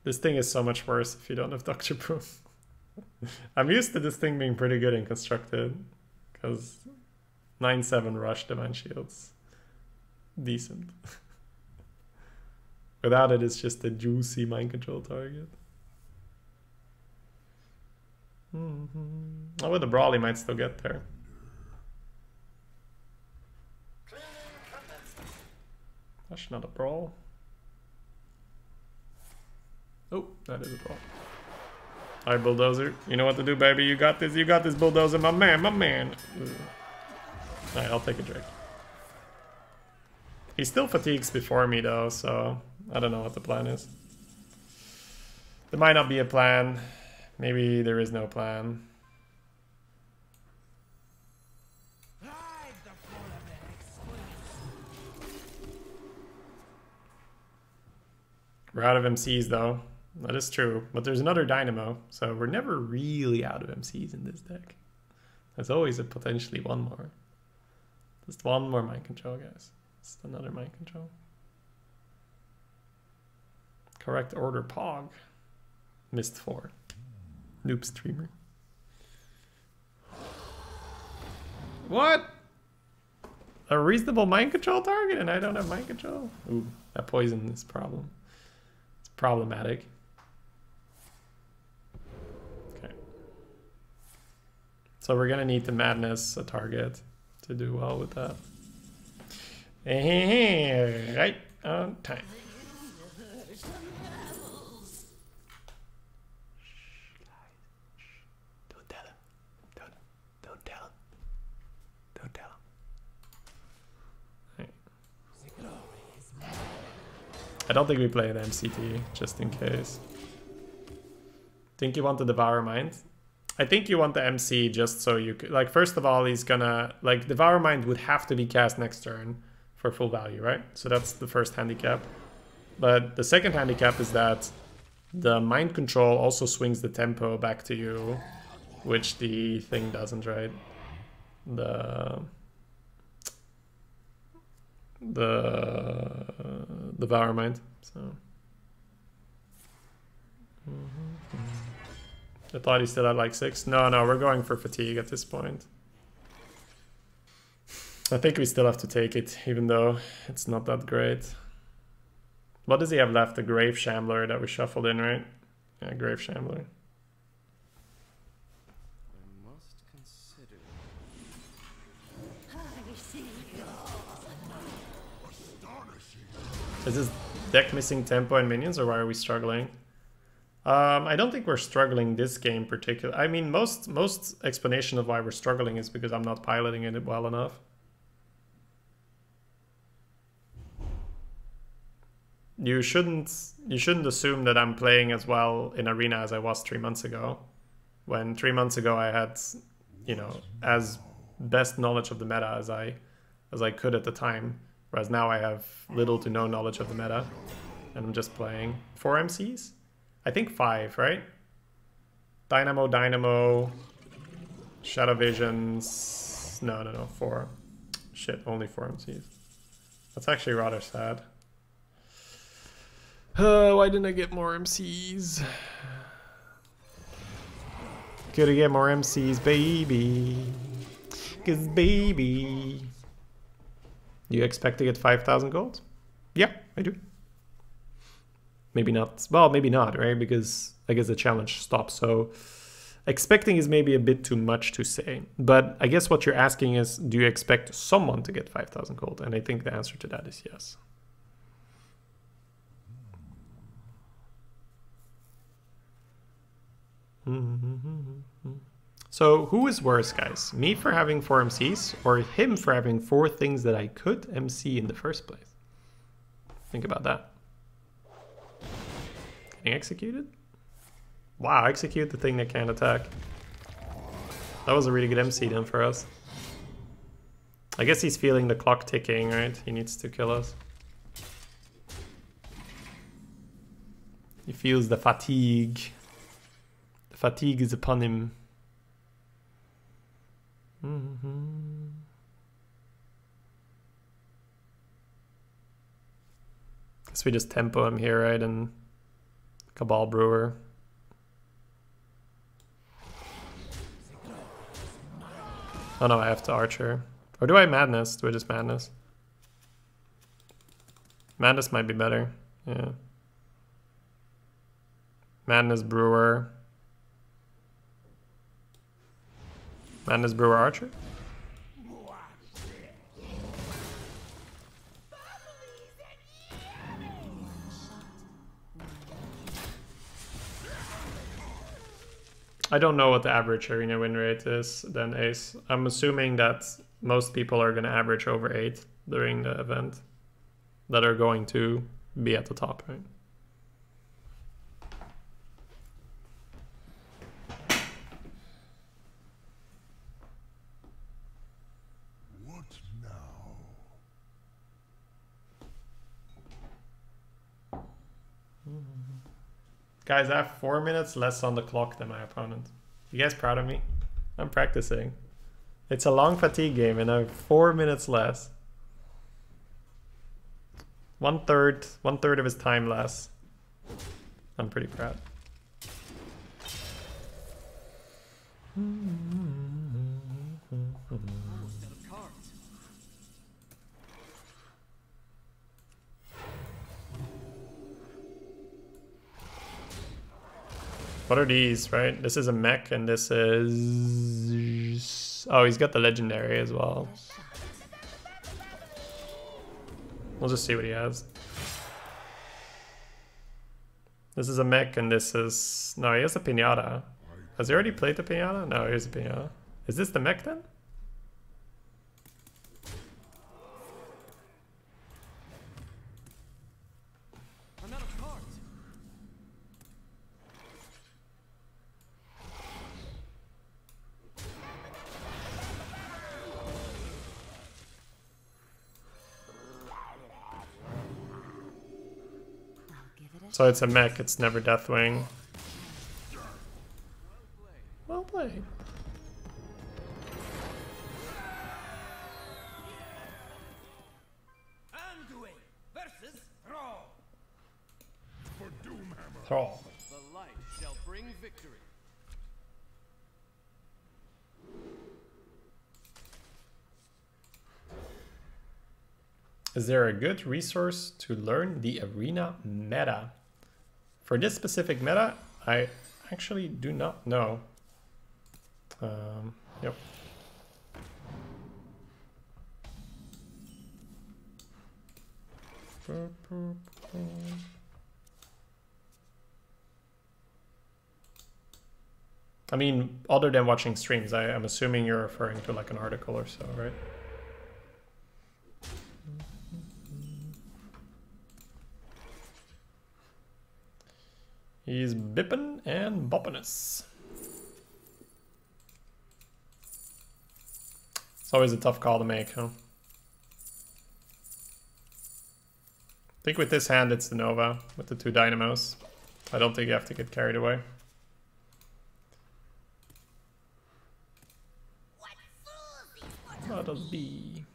This thing is so much worse if you don't have Dr. Boom. I'm used to this thing being pretty good in constructed, because 9/7 rush Divine Shields. Decent. Without it, it's just a juicy mind control target. Oh, with the Brawl, he might still get there. That's not a Brawl. Oh, that is a Brawl. Alright, Bulldozer. You know what to do, baby. You got this, Bulldozer. My man. Alright, I'll take a Drake. He still fatigues before me, though, so I don't know what the plan is. There might not be a plan. Maybe there is no plan. We're out of MCs, though. That is true. But there's another Dynamo, so we're never really out of MCs in this deck. There's always a potentially one more. Just one more mind control, guys. Just another mind control. Correct order, Pog. Missed 4. Noob streamer. What? A reasonable mind control target and I don't have mind control? Ooh, that poison is a problem. It's problematic. Okay. So we're gonna need to madness a target to do well with that. Right on time. I don't think we play an MCT, just in case. Think you want to Devour Mind? I think you want the MC just so you could... Like, first of all, he's gonna... Like, Devour Mind would have to be cast next turn for full value, right? So that's the first handicap. But the second handicap is that the Mind Control also swings the tempo back to you, which the thing doesn't, right? The Devour Mind. So I thought he still had like 6. No, we're going for fatigue at this point. I think we still have to take it, even though it's not that great. What does he have left? The Grave Shambler that we shuffled in, right? Yeah, Grave Shambler. Deck missing tempo and minions, or why are we struggling? I don't think we're struggling this game particular. I mean, most explanation of why we're struggling is because I'm not piloting it well enough. You shouldn't assume that I'm playing as well in Arena as I was 3 months ago. When 3 months ago I had, you know, as best knowledge of the meta as I could at the time. Whereas now I have little to no knowledge of the meta. And I'm just playing 4 MCs? I think 5, right? Dynamo, Shadow Visions. No, 4. Shit, only 4 MCs. That's actually rather sad. Why didn't I get more MCs? Gotta get more MCs, baby. 'Cause baby. You expect to get 5,000 gold? Yeah, I do. Maybe not. Well, maybe not, right? Because I guess the challenge stops. So expecting is maybe a bit too much to say. But I guess what you're asking is, do you expect someone to get 5,000 gold? And I think the answer to that is yes. So who is worse, guys? Me for having 4 MCs or him for having 4 things that I could MC in the first place? Think about that. Getting executed? Wow, execute the thing that can't attack. That was a really good MC then for us. I guess he's feeling the clock ticking, right? He needs to kill us. He feels the fatigue. The fatigue is upon him. Guess we just tempo him here, right? And Cabal Brewer. Oh no, I have to Archer. Or do I Madness? Do I just Madness? Madness might be better. Yeah. Madness Brewer. Madness Brewer Archer? I don't know what the average arena win rate is then, Ace. I'm assuming that most people are going to average over 8 during the event that are going to be at the top, right? What now? Guys, I have 4 minutes less on the clock than my opponent. You guys proud of me? I'm practicing. It's a long fatigue game and I have 4 minutes less. One third of his time less. I'm pretty proud. What are these, right? This is a mech and this is... Oh, he's got the legendary as well. We'll just see what he has. This is a mech and this is... No, he has a pinata. Has he already played the pinata? No, here's a pinata. Is this the mech then? I'm out of cards. So it's a mech, it's never Deathwing. Well played. Anduin versus Thrall. For Doomhammer. Thrall. The light shall bring victory. Is there a good resource to learn the arena meta? For this specific meta, I actually do not know. Yep. Boop, boop. I mean, other than watching streams, I'm assuming you're referring to like an article or so, right? He's bippin' and boppin' us. It's always a tough call to make, huh? I think with this hand it's the Nova, with the 2 Dynamos. I don't think you have to get carried away. Mothers be.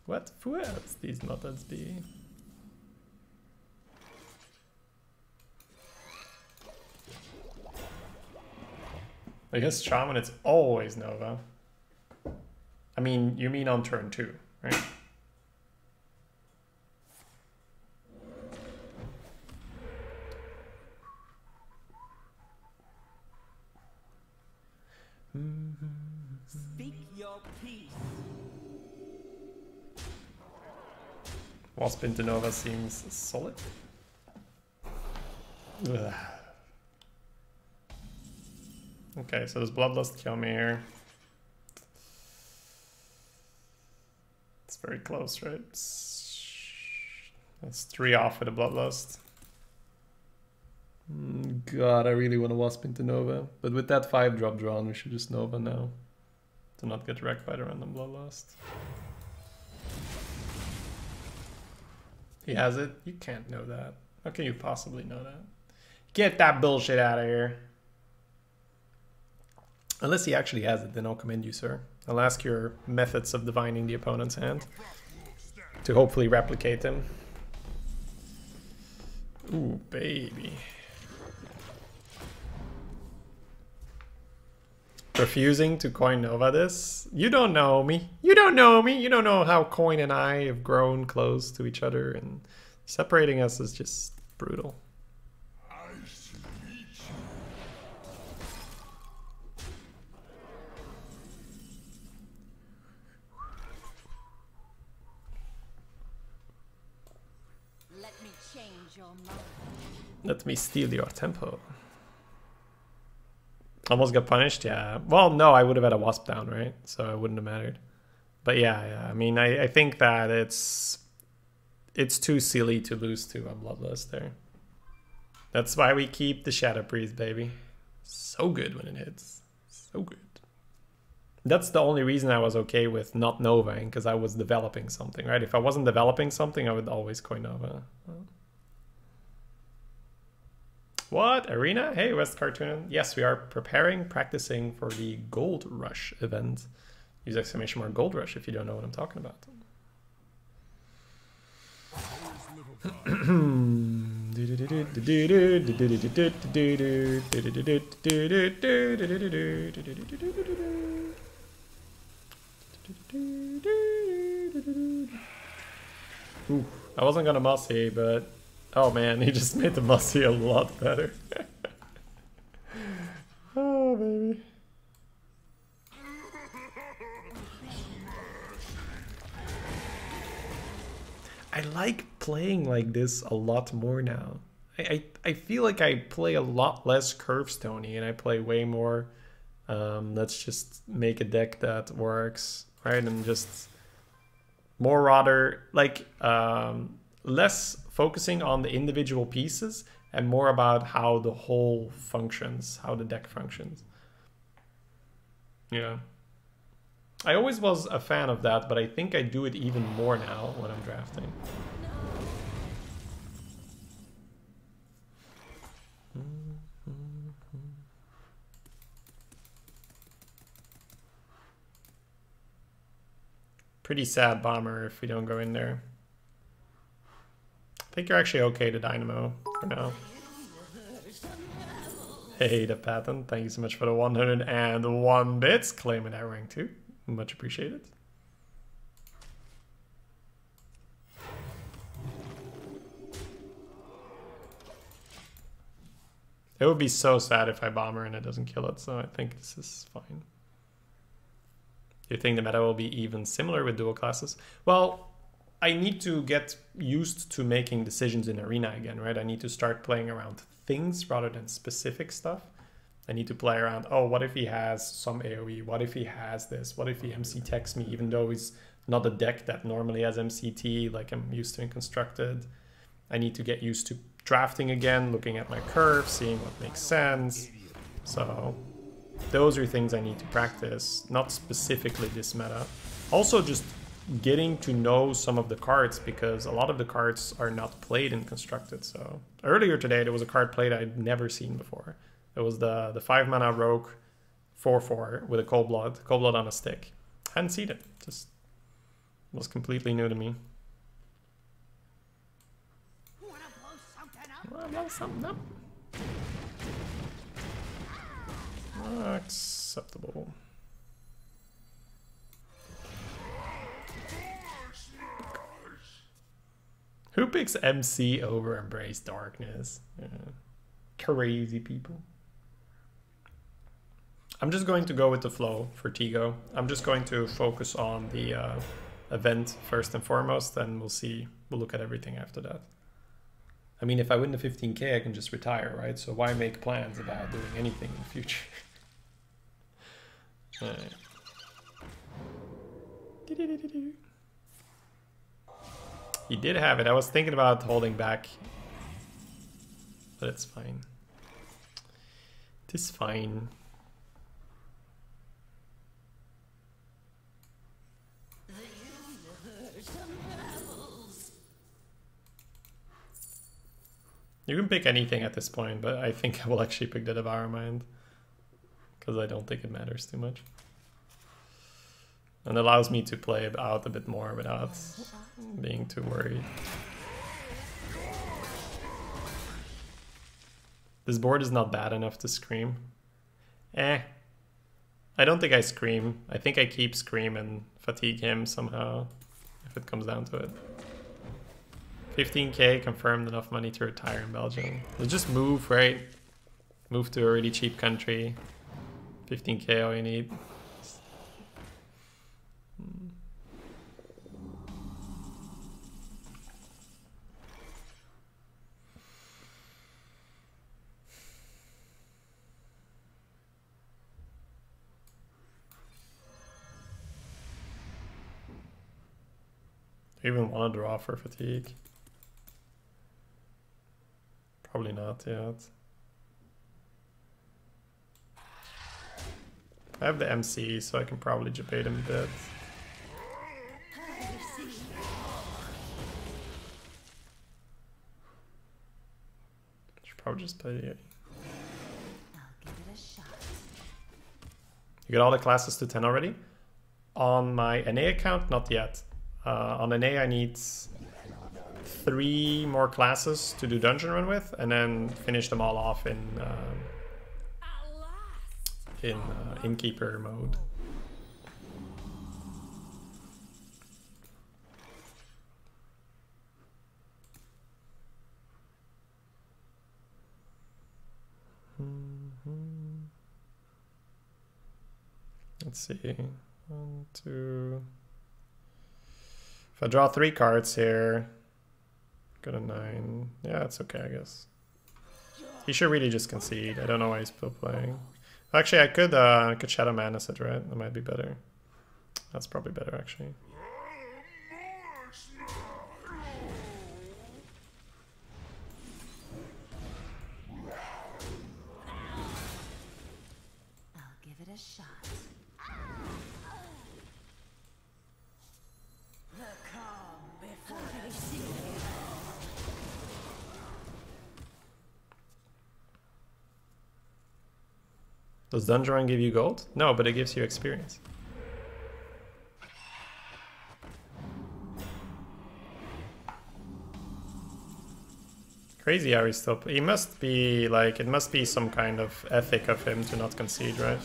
What fools these mothers be? I guess Shaman, it's always Nova. I mean, you mean on turn 2, right? Speak your peace. Wasp into Nova seems solid. Ugh. Okay, so does Bloodlust kill me here? It's very close, right? That's 3 off with a Bloodlust. God, I really want to Wasp into Nova. But with that 5-drop drawn, we should just Nova now. To not get wrecked by the random Bloodlust. He has it? You can't know that. How can you possibly know that? Get that bullshit out of here. Unless he actually has it, then I'll commend you, sir. I'll ask your methods of divining the opponent's hand to hopefully replicate them. Ooh, baby. Refusing to coin Nova this? You don't know me. You don't know me. You don't know how Coin and I have grown close to each other, and separating us is just brutal. Let me change your mind. Let me steal your tempo. Almost got punished, yeah. Well, no, I would have had a Wasp down, right? So it wouldn't have mattered. But yeah. I mean, I think that it's too silly to lose to a Bloodlust there. That's why we keep the Shadow Priest, baby. So good when it hits. So good. That's the only reason I was okay with not Novaing, because I was developing something, right? If I wasn't developing something, I would always coin Nova. What? Arena? Hey, West Cartoon. Yes, we are practicing for the Gold Rush event. Use exclamation mark Gold Rush if you don't know what I'm talking about. Ooh, I wasn't gonna Mossy, but oh man, he just made the Mossy a lot better. Oh, baby. I like playing like this a lot more now. I feel like I play a lot less Curvestone-y and I play way more let's just make a deck that works, right? And just more rather like less focusing on the individual pieces and more about how the whole functions, how the deck functions. Yeah. I always was a fan of that, but I think I do it even more now when I'm drafting. Pretty sad bomber if we don't go in there. I think you're actually okay to Dynamo for now. Hey, the patent. Thank you so much for the 101 bits. Claiming that rank too. Much appreciated. It would be so sad if I bomber and it doesn't kill it, so I think this is fine. Do you think the meta will be even similar with dual classes? Well, I need to get used to making decisions in Arena again, right? I need to start playing around things rather than specific stuff. I need to play around, oh, what if he has some AoE? What if he has this? What if he MC techs me, even though he's not a deck that normally has MCT like I'm used to in Constructed? I need to get used to drafting again, looking at my curve, seeing what makes sense. So those are things I need to practice, not specifically this meta. Also just getting to know some of the cards, because a lot of the cards are not played in Constructed. So earlier today there was a card played I'd never seen before. It was the 5 mana rogue 4/4 with a cold blood on a stick. Hadn't seen it, just was completely new to me. Wanna blow something up? Acceptable. Who picks MC over Embrace Darkness? Yeah. Crazy people. I'm just going to go with the flow for Tigo. I'm just going to focus on the event first and foremost, and we'll see. We'll look at everything after that. I mean, if I win the 15k, I can just retire, right? So why make plans about doing anything in the future? Alright. He did have it. I was thinking about holding back, but it's fine. It is fine. You can pick anything at this point, but I think I will actually pick the Devour Mind, because I don't think it matters too much. And allows me to play out a bit more without being too worried. This board is not bad enough to scream. I don't think I scream. I think I keep scream and fatigue him somehow, if it comes down to it. 15k, confirmed, enough money to retire in Belgium. We'll just move, right? Move to a really cheap country. 15k all you need. Even want to draw for fatigue? Probably not yet. I have the MC, so I can probably debate him a bit. Should probably just play the Yeti. You got all the classes to 10 already? On my NA account, not yet. On NA, I need 3 more classes to do dungeon run with, and then finish them all off in Innkeeper mode. Let's see. 1, 2. If I draw 3 cards here, go to 9. Yeah, it's okay, I guess. He should really just concede. I don't know why he's still playing. Actually, I could Shadow Madness it, right? That might be better. That's probably better, actually. I'll give it a shot. Does Dungeon Run give you gold? No, but it gives you experience. Crazy how he's still... He must be, like, it must be some kind of ethic of him to not concede, right?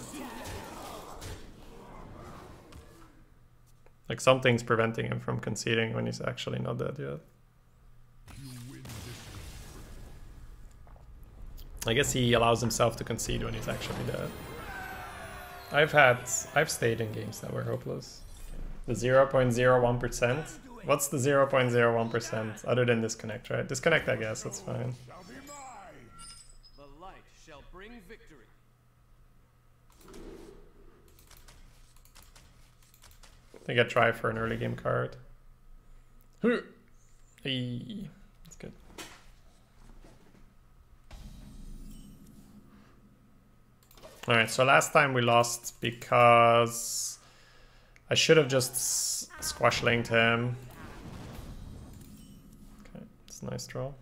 Like, something's preventing him from conceding when he's actually not dead yet. I guess he allows himself to concede when he's actually dead. I've stayed in games that were hopeless. The 0.01%, What's the 0.01% other than disconnect, right? Disconnect, I guess, that's fine. Shall be mine. The light shall bring victory. I think I try for an early game card. Hey, that's good. Alright, so last time we lost because I should have just squash linked him. Okay, it's a nice draw.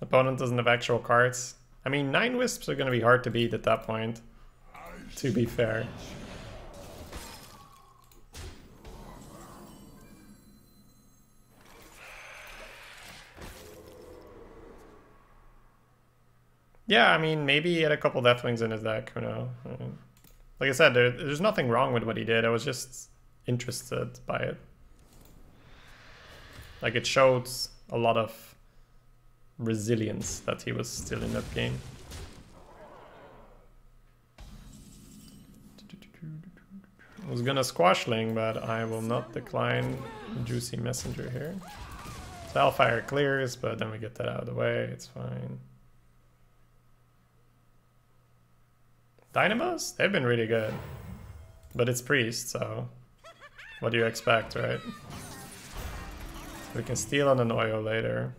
Opponent doesn't have actual cards. I mean, 9 wisps are going to be hard to beat at that point, to be fair. Yeah, I mean, maybe he had a couple Deathwings in his deck, who knows. Like I said, there's nothing wrong with what he did, I was just interested by it. Like, it showed a lot of resilience that he was still in that game. I was gonna squash Ling, but I will not decline Juicy Messenger here. So Hellfire clears, but then we get that out of the way, it's fine. Dynamos? They've been really good. But it's Priest, so what do you expect, right? We can steal on an oil later.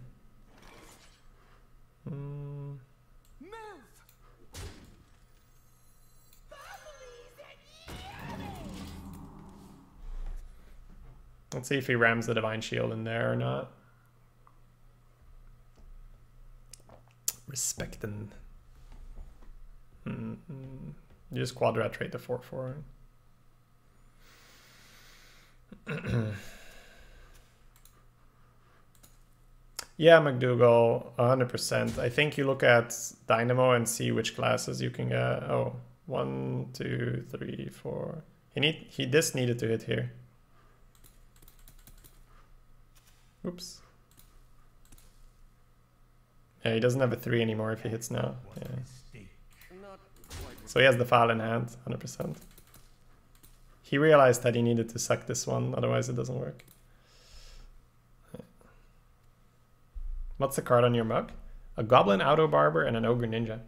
Let's see if he rams the Divine Shield in there or not. Respectin'. You just quadrat trade the 4/4. Yeah, McDougal, 100%. I think you look at Dynamo and see which classes you can get. Oh, 1, 2, 3, 4. This needed to hit here. Oops. Yeah, he doesn't have a 3 anymore if he hits now. Yeah. So he has the file in hand, 100%. He realized that he needed to suck this one, otherwise it doesn't work. What's the card on your mug? A Goblin Auto Barber and an Ogre Ninja.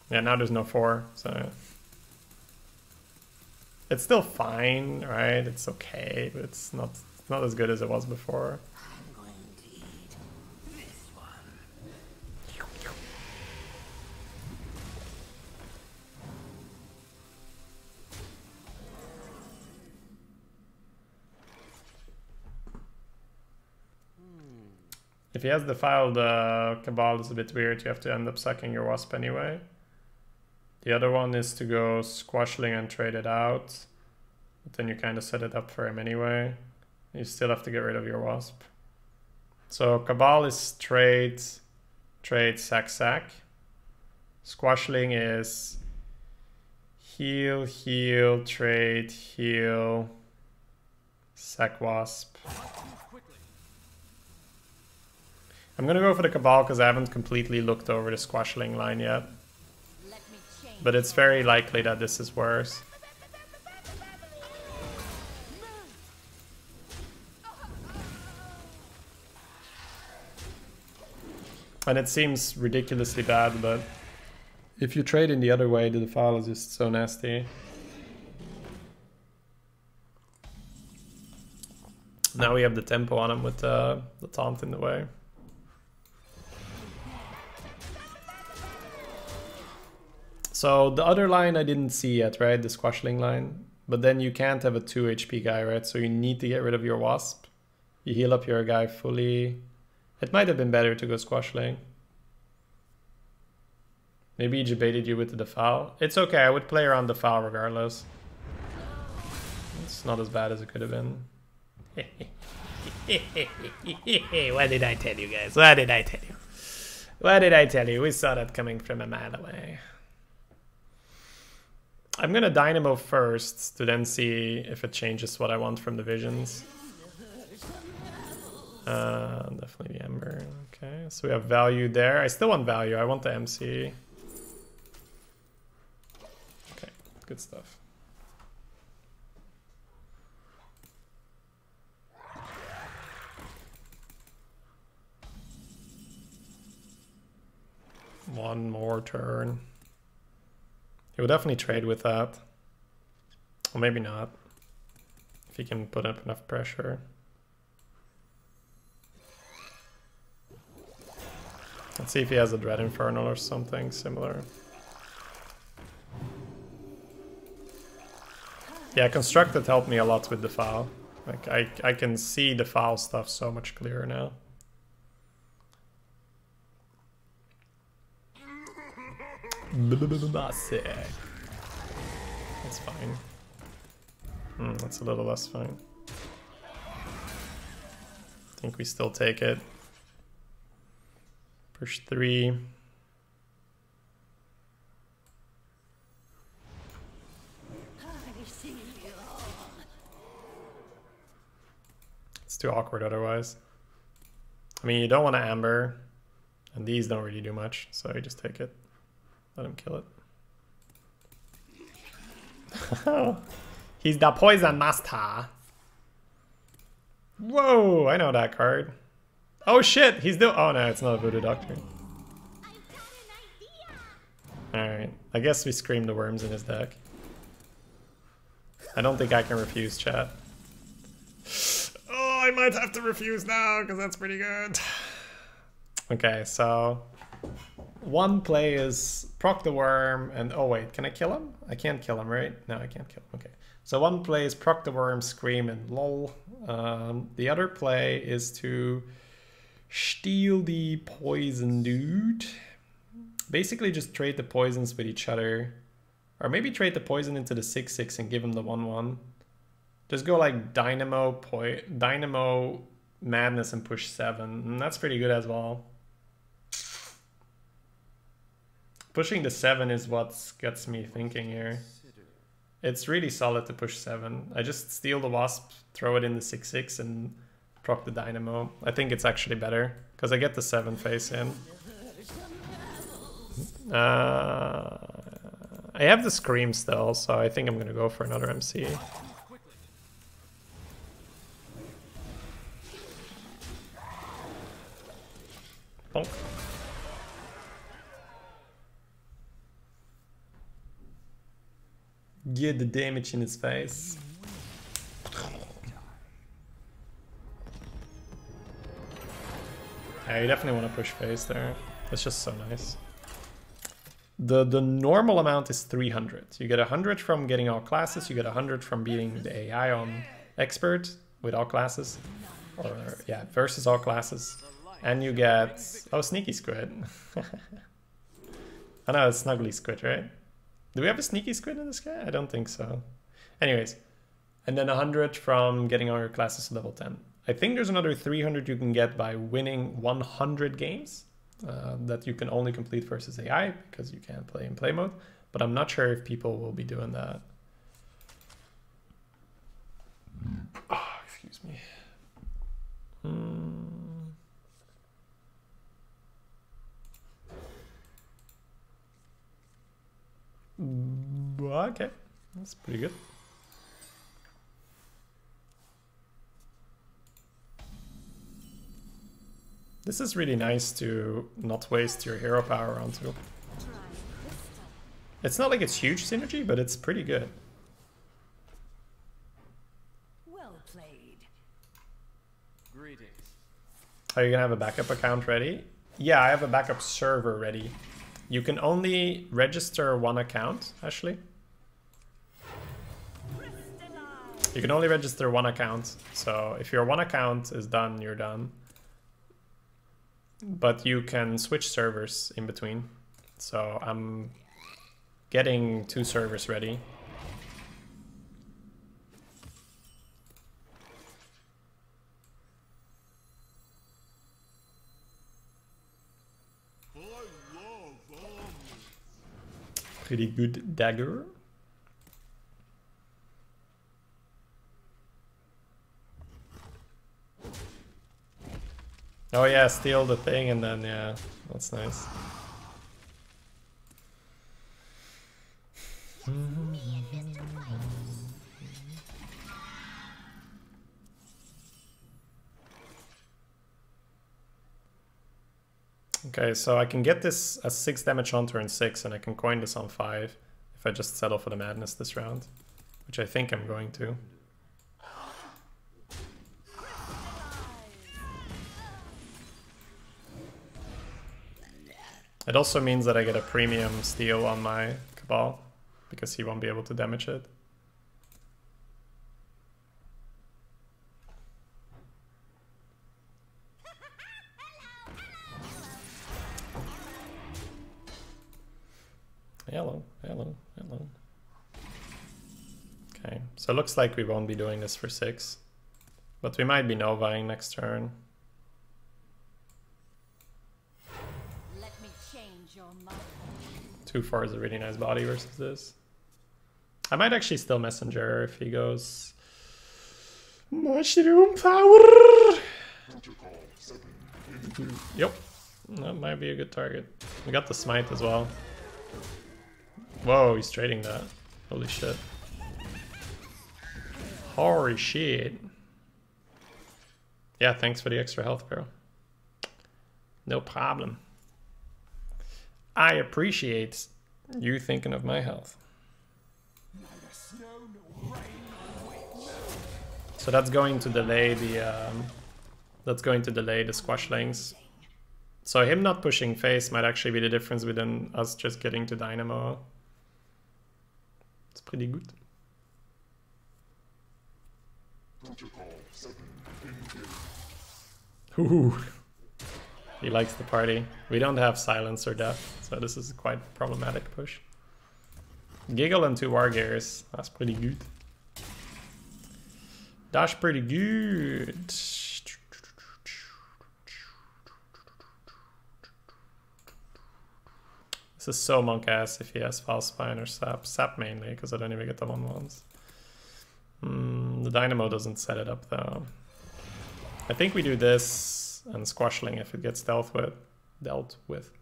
Yeah, now there's no 4, so... It's still fine, right? It's okay, but it's not as good as it was before. If he has defiled Cabal, it's a bit weird. You have to end up sucking your Wasp anyway. The other one is to go Squashling and trade it out. But then you kind of set it up for him anyway. You still have to get rid of your Wasp. So Cabal is trade, sack, sack. Squashling is heal, heal, trade, heal, sack Wasp. I'm gonna go for the Cabal because I haven't completely looked over the Squashling line yet. But it's very likely that this is worse. And it seems ridiculously bad, but if you trade in the other way, the defile is just so nasty. Now we have the tempo on him with the taunt in the way. So the other line I didn't see yet, right? The Squashling line. But then you can't have a 2 HP guy, right? So you need to get rid of your Wasp. You heal up your guy fully. It might have been better to go Squashling. Maybe he debated you with the defile. It's okay, I would play around defile regardless. It's not as bad as it could have been. What did I tell you guys? What did I tell you? What did I tell you? We saw that coming from a mile away. I'm gonna Dynamo first to then see if it changes what I want from the visions. Definitely the Ember. Okay, so we have value there. I still want value. I want the MC. Good stuff. One more turn. He will definitely trade with that. Or maybe not. If he can put up enough pressure. Let's see if he has a Dread Infernal or something similar. Yeah, Constructed helped me a lot with the foul. Like I can see the foul stuff so much clearer now. Sick. That's fine. That's a little less fine. I think we still take it. Push 3. It's too awkward otherwise. I mean, you don't want to Amber, and these don't really do much, so you just take it. Let him kill it. He's the poison master. Whoa, I know that card. Oh shit, he's doing. Oh no, it's not a Voodoo Doctor. Alright, I guess we scream the worms in his deck. I don't think I can refuse, chat. Oh, I might have to refuse now, because that's pretty good. Okay, so... one play is proc the worm, and oh wait, can I kill him? I can't kill him, right? No, I can't kill him, okay. So one play is proc the worm, scream, and lol. The other play is to steal the poison dude. Basically just trade the poisons with each other. Or maybe trade the poison into the 6/6 and give him the 1/1. Just go like Dynamo, Madness and push 7. And that's pretty good as well. Pushing the 7 is what gets me thinking here. It's really solid to push 7. I just steal the Wasp, throw it in the 6/6 and proc the Dynamo. I think it's actually better because I get the 7 face in. I have the Scream still, so I think I'm gonna go for another MC. Bonk. Get the damage in his face. Yeah, you definitely want to push face there. That's just so nice. The normal amount is 300. You get 100 from getting all classes. You get 100 from beating the AI on expert with all classes, or yeah, versus all classes. And you get sneaky squid. I know it's snuggly squid, right? Do we have a sneaky squid in this guy? I don't think so. Anyways, and then 100 from getting all your classes to level 10. I think there's another 300 you can get by winning 100 games that you can only complete versus AI because you can't play in play mode. But I'm not sure if people will be doing that. Oh, excuse me. Okay, that's pretty good. This is really nice to not waste your hero power onto. It's not like it's huge synergy, but it's pretty good. Well played. Greetings. Are you gonna have a backup account ready? Yeah, I have a backup server ready. You can only register one account, Ashley. You can only register one account. So if your one account is done, you're done. But you can switch servers in between. So I'm getting 2 servers ready. Pretty good dagger. Oh yeah, steal the thing and then yeah, that's nice. Okay, so I can get this as 6 damage on turn 6, and I can coin this on 5 if I just settle for the madness this round, which I think I'm going to. It also means that I get a premium steal on my Cabal, because he won't be able to damage it. Hello, hello, hello. Okay, so it looks like we won't be doing this for 6, but we might be Novaing next turn. Let me change your mind. 2-4 is a really nice body versus this. I might actually still Messenger if he goes Mushroom Power. Yep, that might be a good target. We got the smite as well. Whoa, he's trading that. Holy shit. Holy shit. Yeah, thanks for the extra health, bro. No problem. I appreciate you thinking of my health. So that's going to delay the squashlings. So him not pushing face might actually be the difference between us just getting to Dynamo. It's pretty good. Ooh. He likes the party. We don't have silence or death, so this is quite a problematic push. Giggle and 2 War Gears. That's pretty good. That's pretty good. This is so monk ass if he has False Spine or Sap. Sap mainly, because I don't even get the 1/1s. The Dynamo doesn't set it up though. I think we do this and Squashling if it gets dealt with.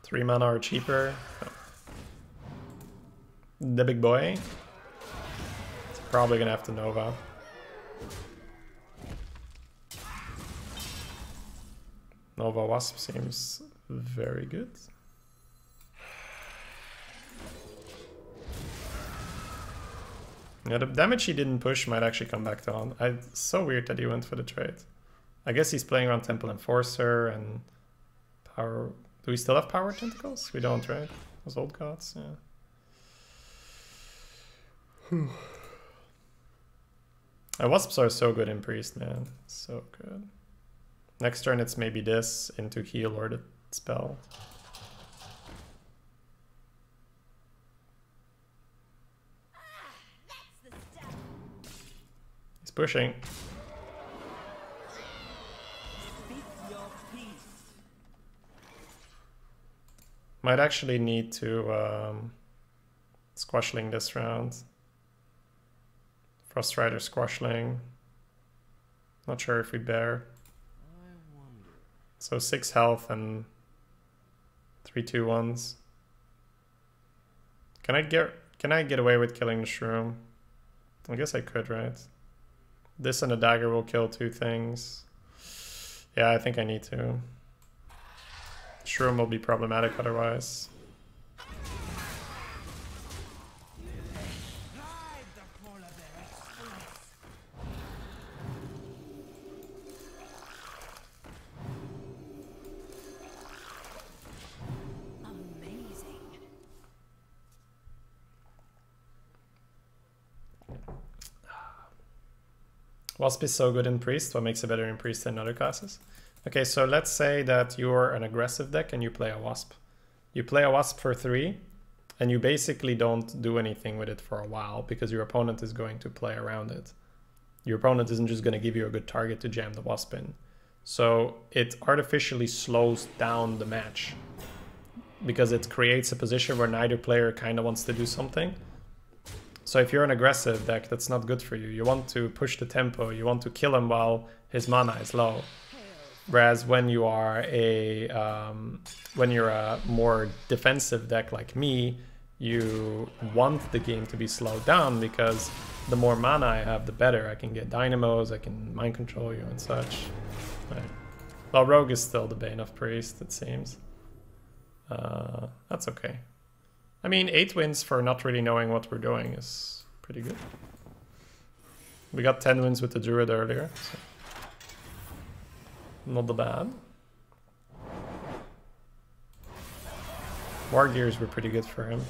3 mana or cheaper. Oh. The big boy. It's probably gonna have to Nova. Nova Wasp seems very good. Yeah, the damage he didn't push might actually come back to haunt. It's so weird that he went for the trade. I guess he's playing around Temple Enforcer and Power. Do we still have Power Tentacles? We don't, right? Those old gods, yeah. Wasps are so good in Priest, man. So good. Next turn it's maybe this into heal or the spell. He's pushing. Might actually need to Squashling this round. Frost Rider Squashling. Not sure if we bear. So 6 health and 3 2/1s. Can I get away with killing the Shroom? I guess I could, right? This and a dagger will kill 2 things. Yeah, I think I need to. Shroom will be problematic otherwise. Wasp is so good in Priest. What makes it better in Priest than other classes? Okay, so let's say that you're an aggressive deck and you play a Wasp. You play a Wasp for 3, and you basically don't do anything with it for a while because your opponent is going to play around it. Your opponent isn't just going to give you a good target to jam the Wasp in. So it artificially slows down the match because it creates a position where neither player kind of wants to do something. So if you're an aggressive deck, that's not good for you. You want to push the tempo, you want to kill him while his mana is low. Whereas when you are when you're a more defensive deck like me, you want the game to be slowed down because the more mana I have, the better. I can get dynamos, I can mind control you and such. Right. Well, Rogue is still the Bane of Priest, it seems. That's okay. I mean, 8 wins for not really knowing what we're doing is pretty good. We got 10 wins with the Druid earlier, so not the bad. War Gears were pretty good for him.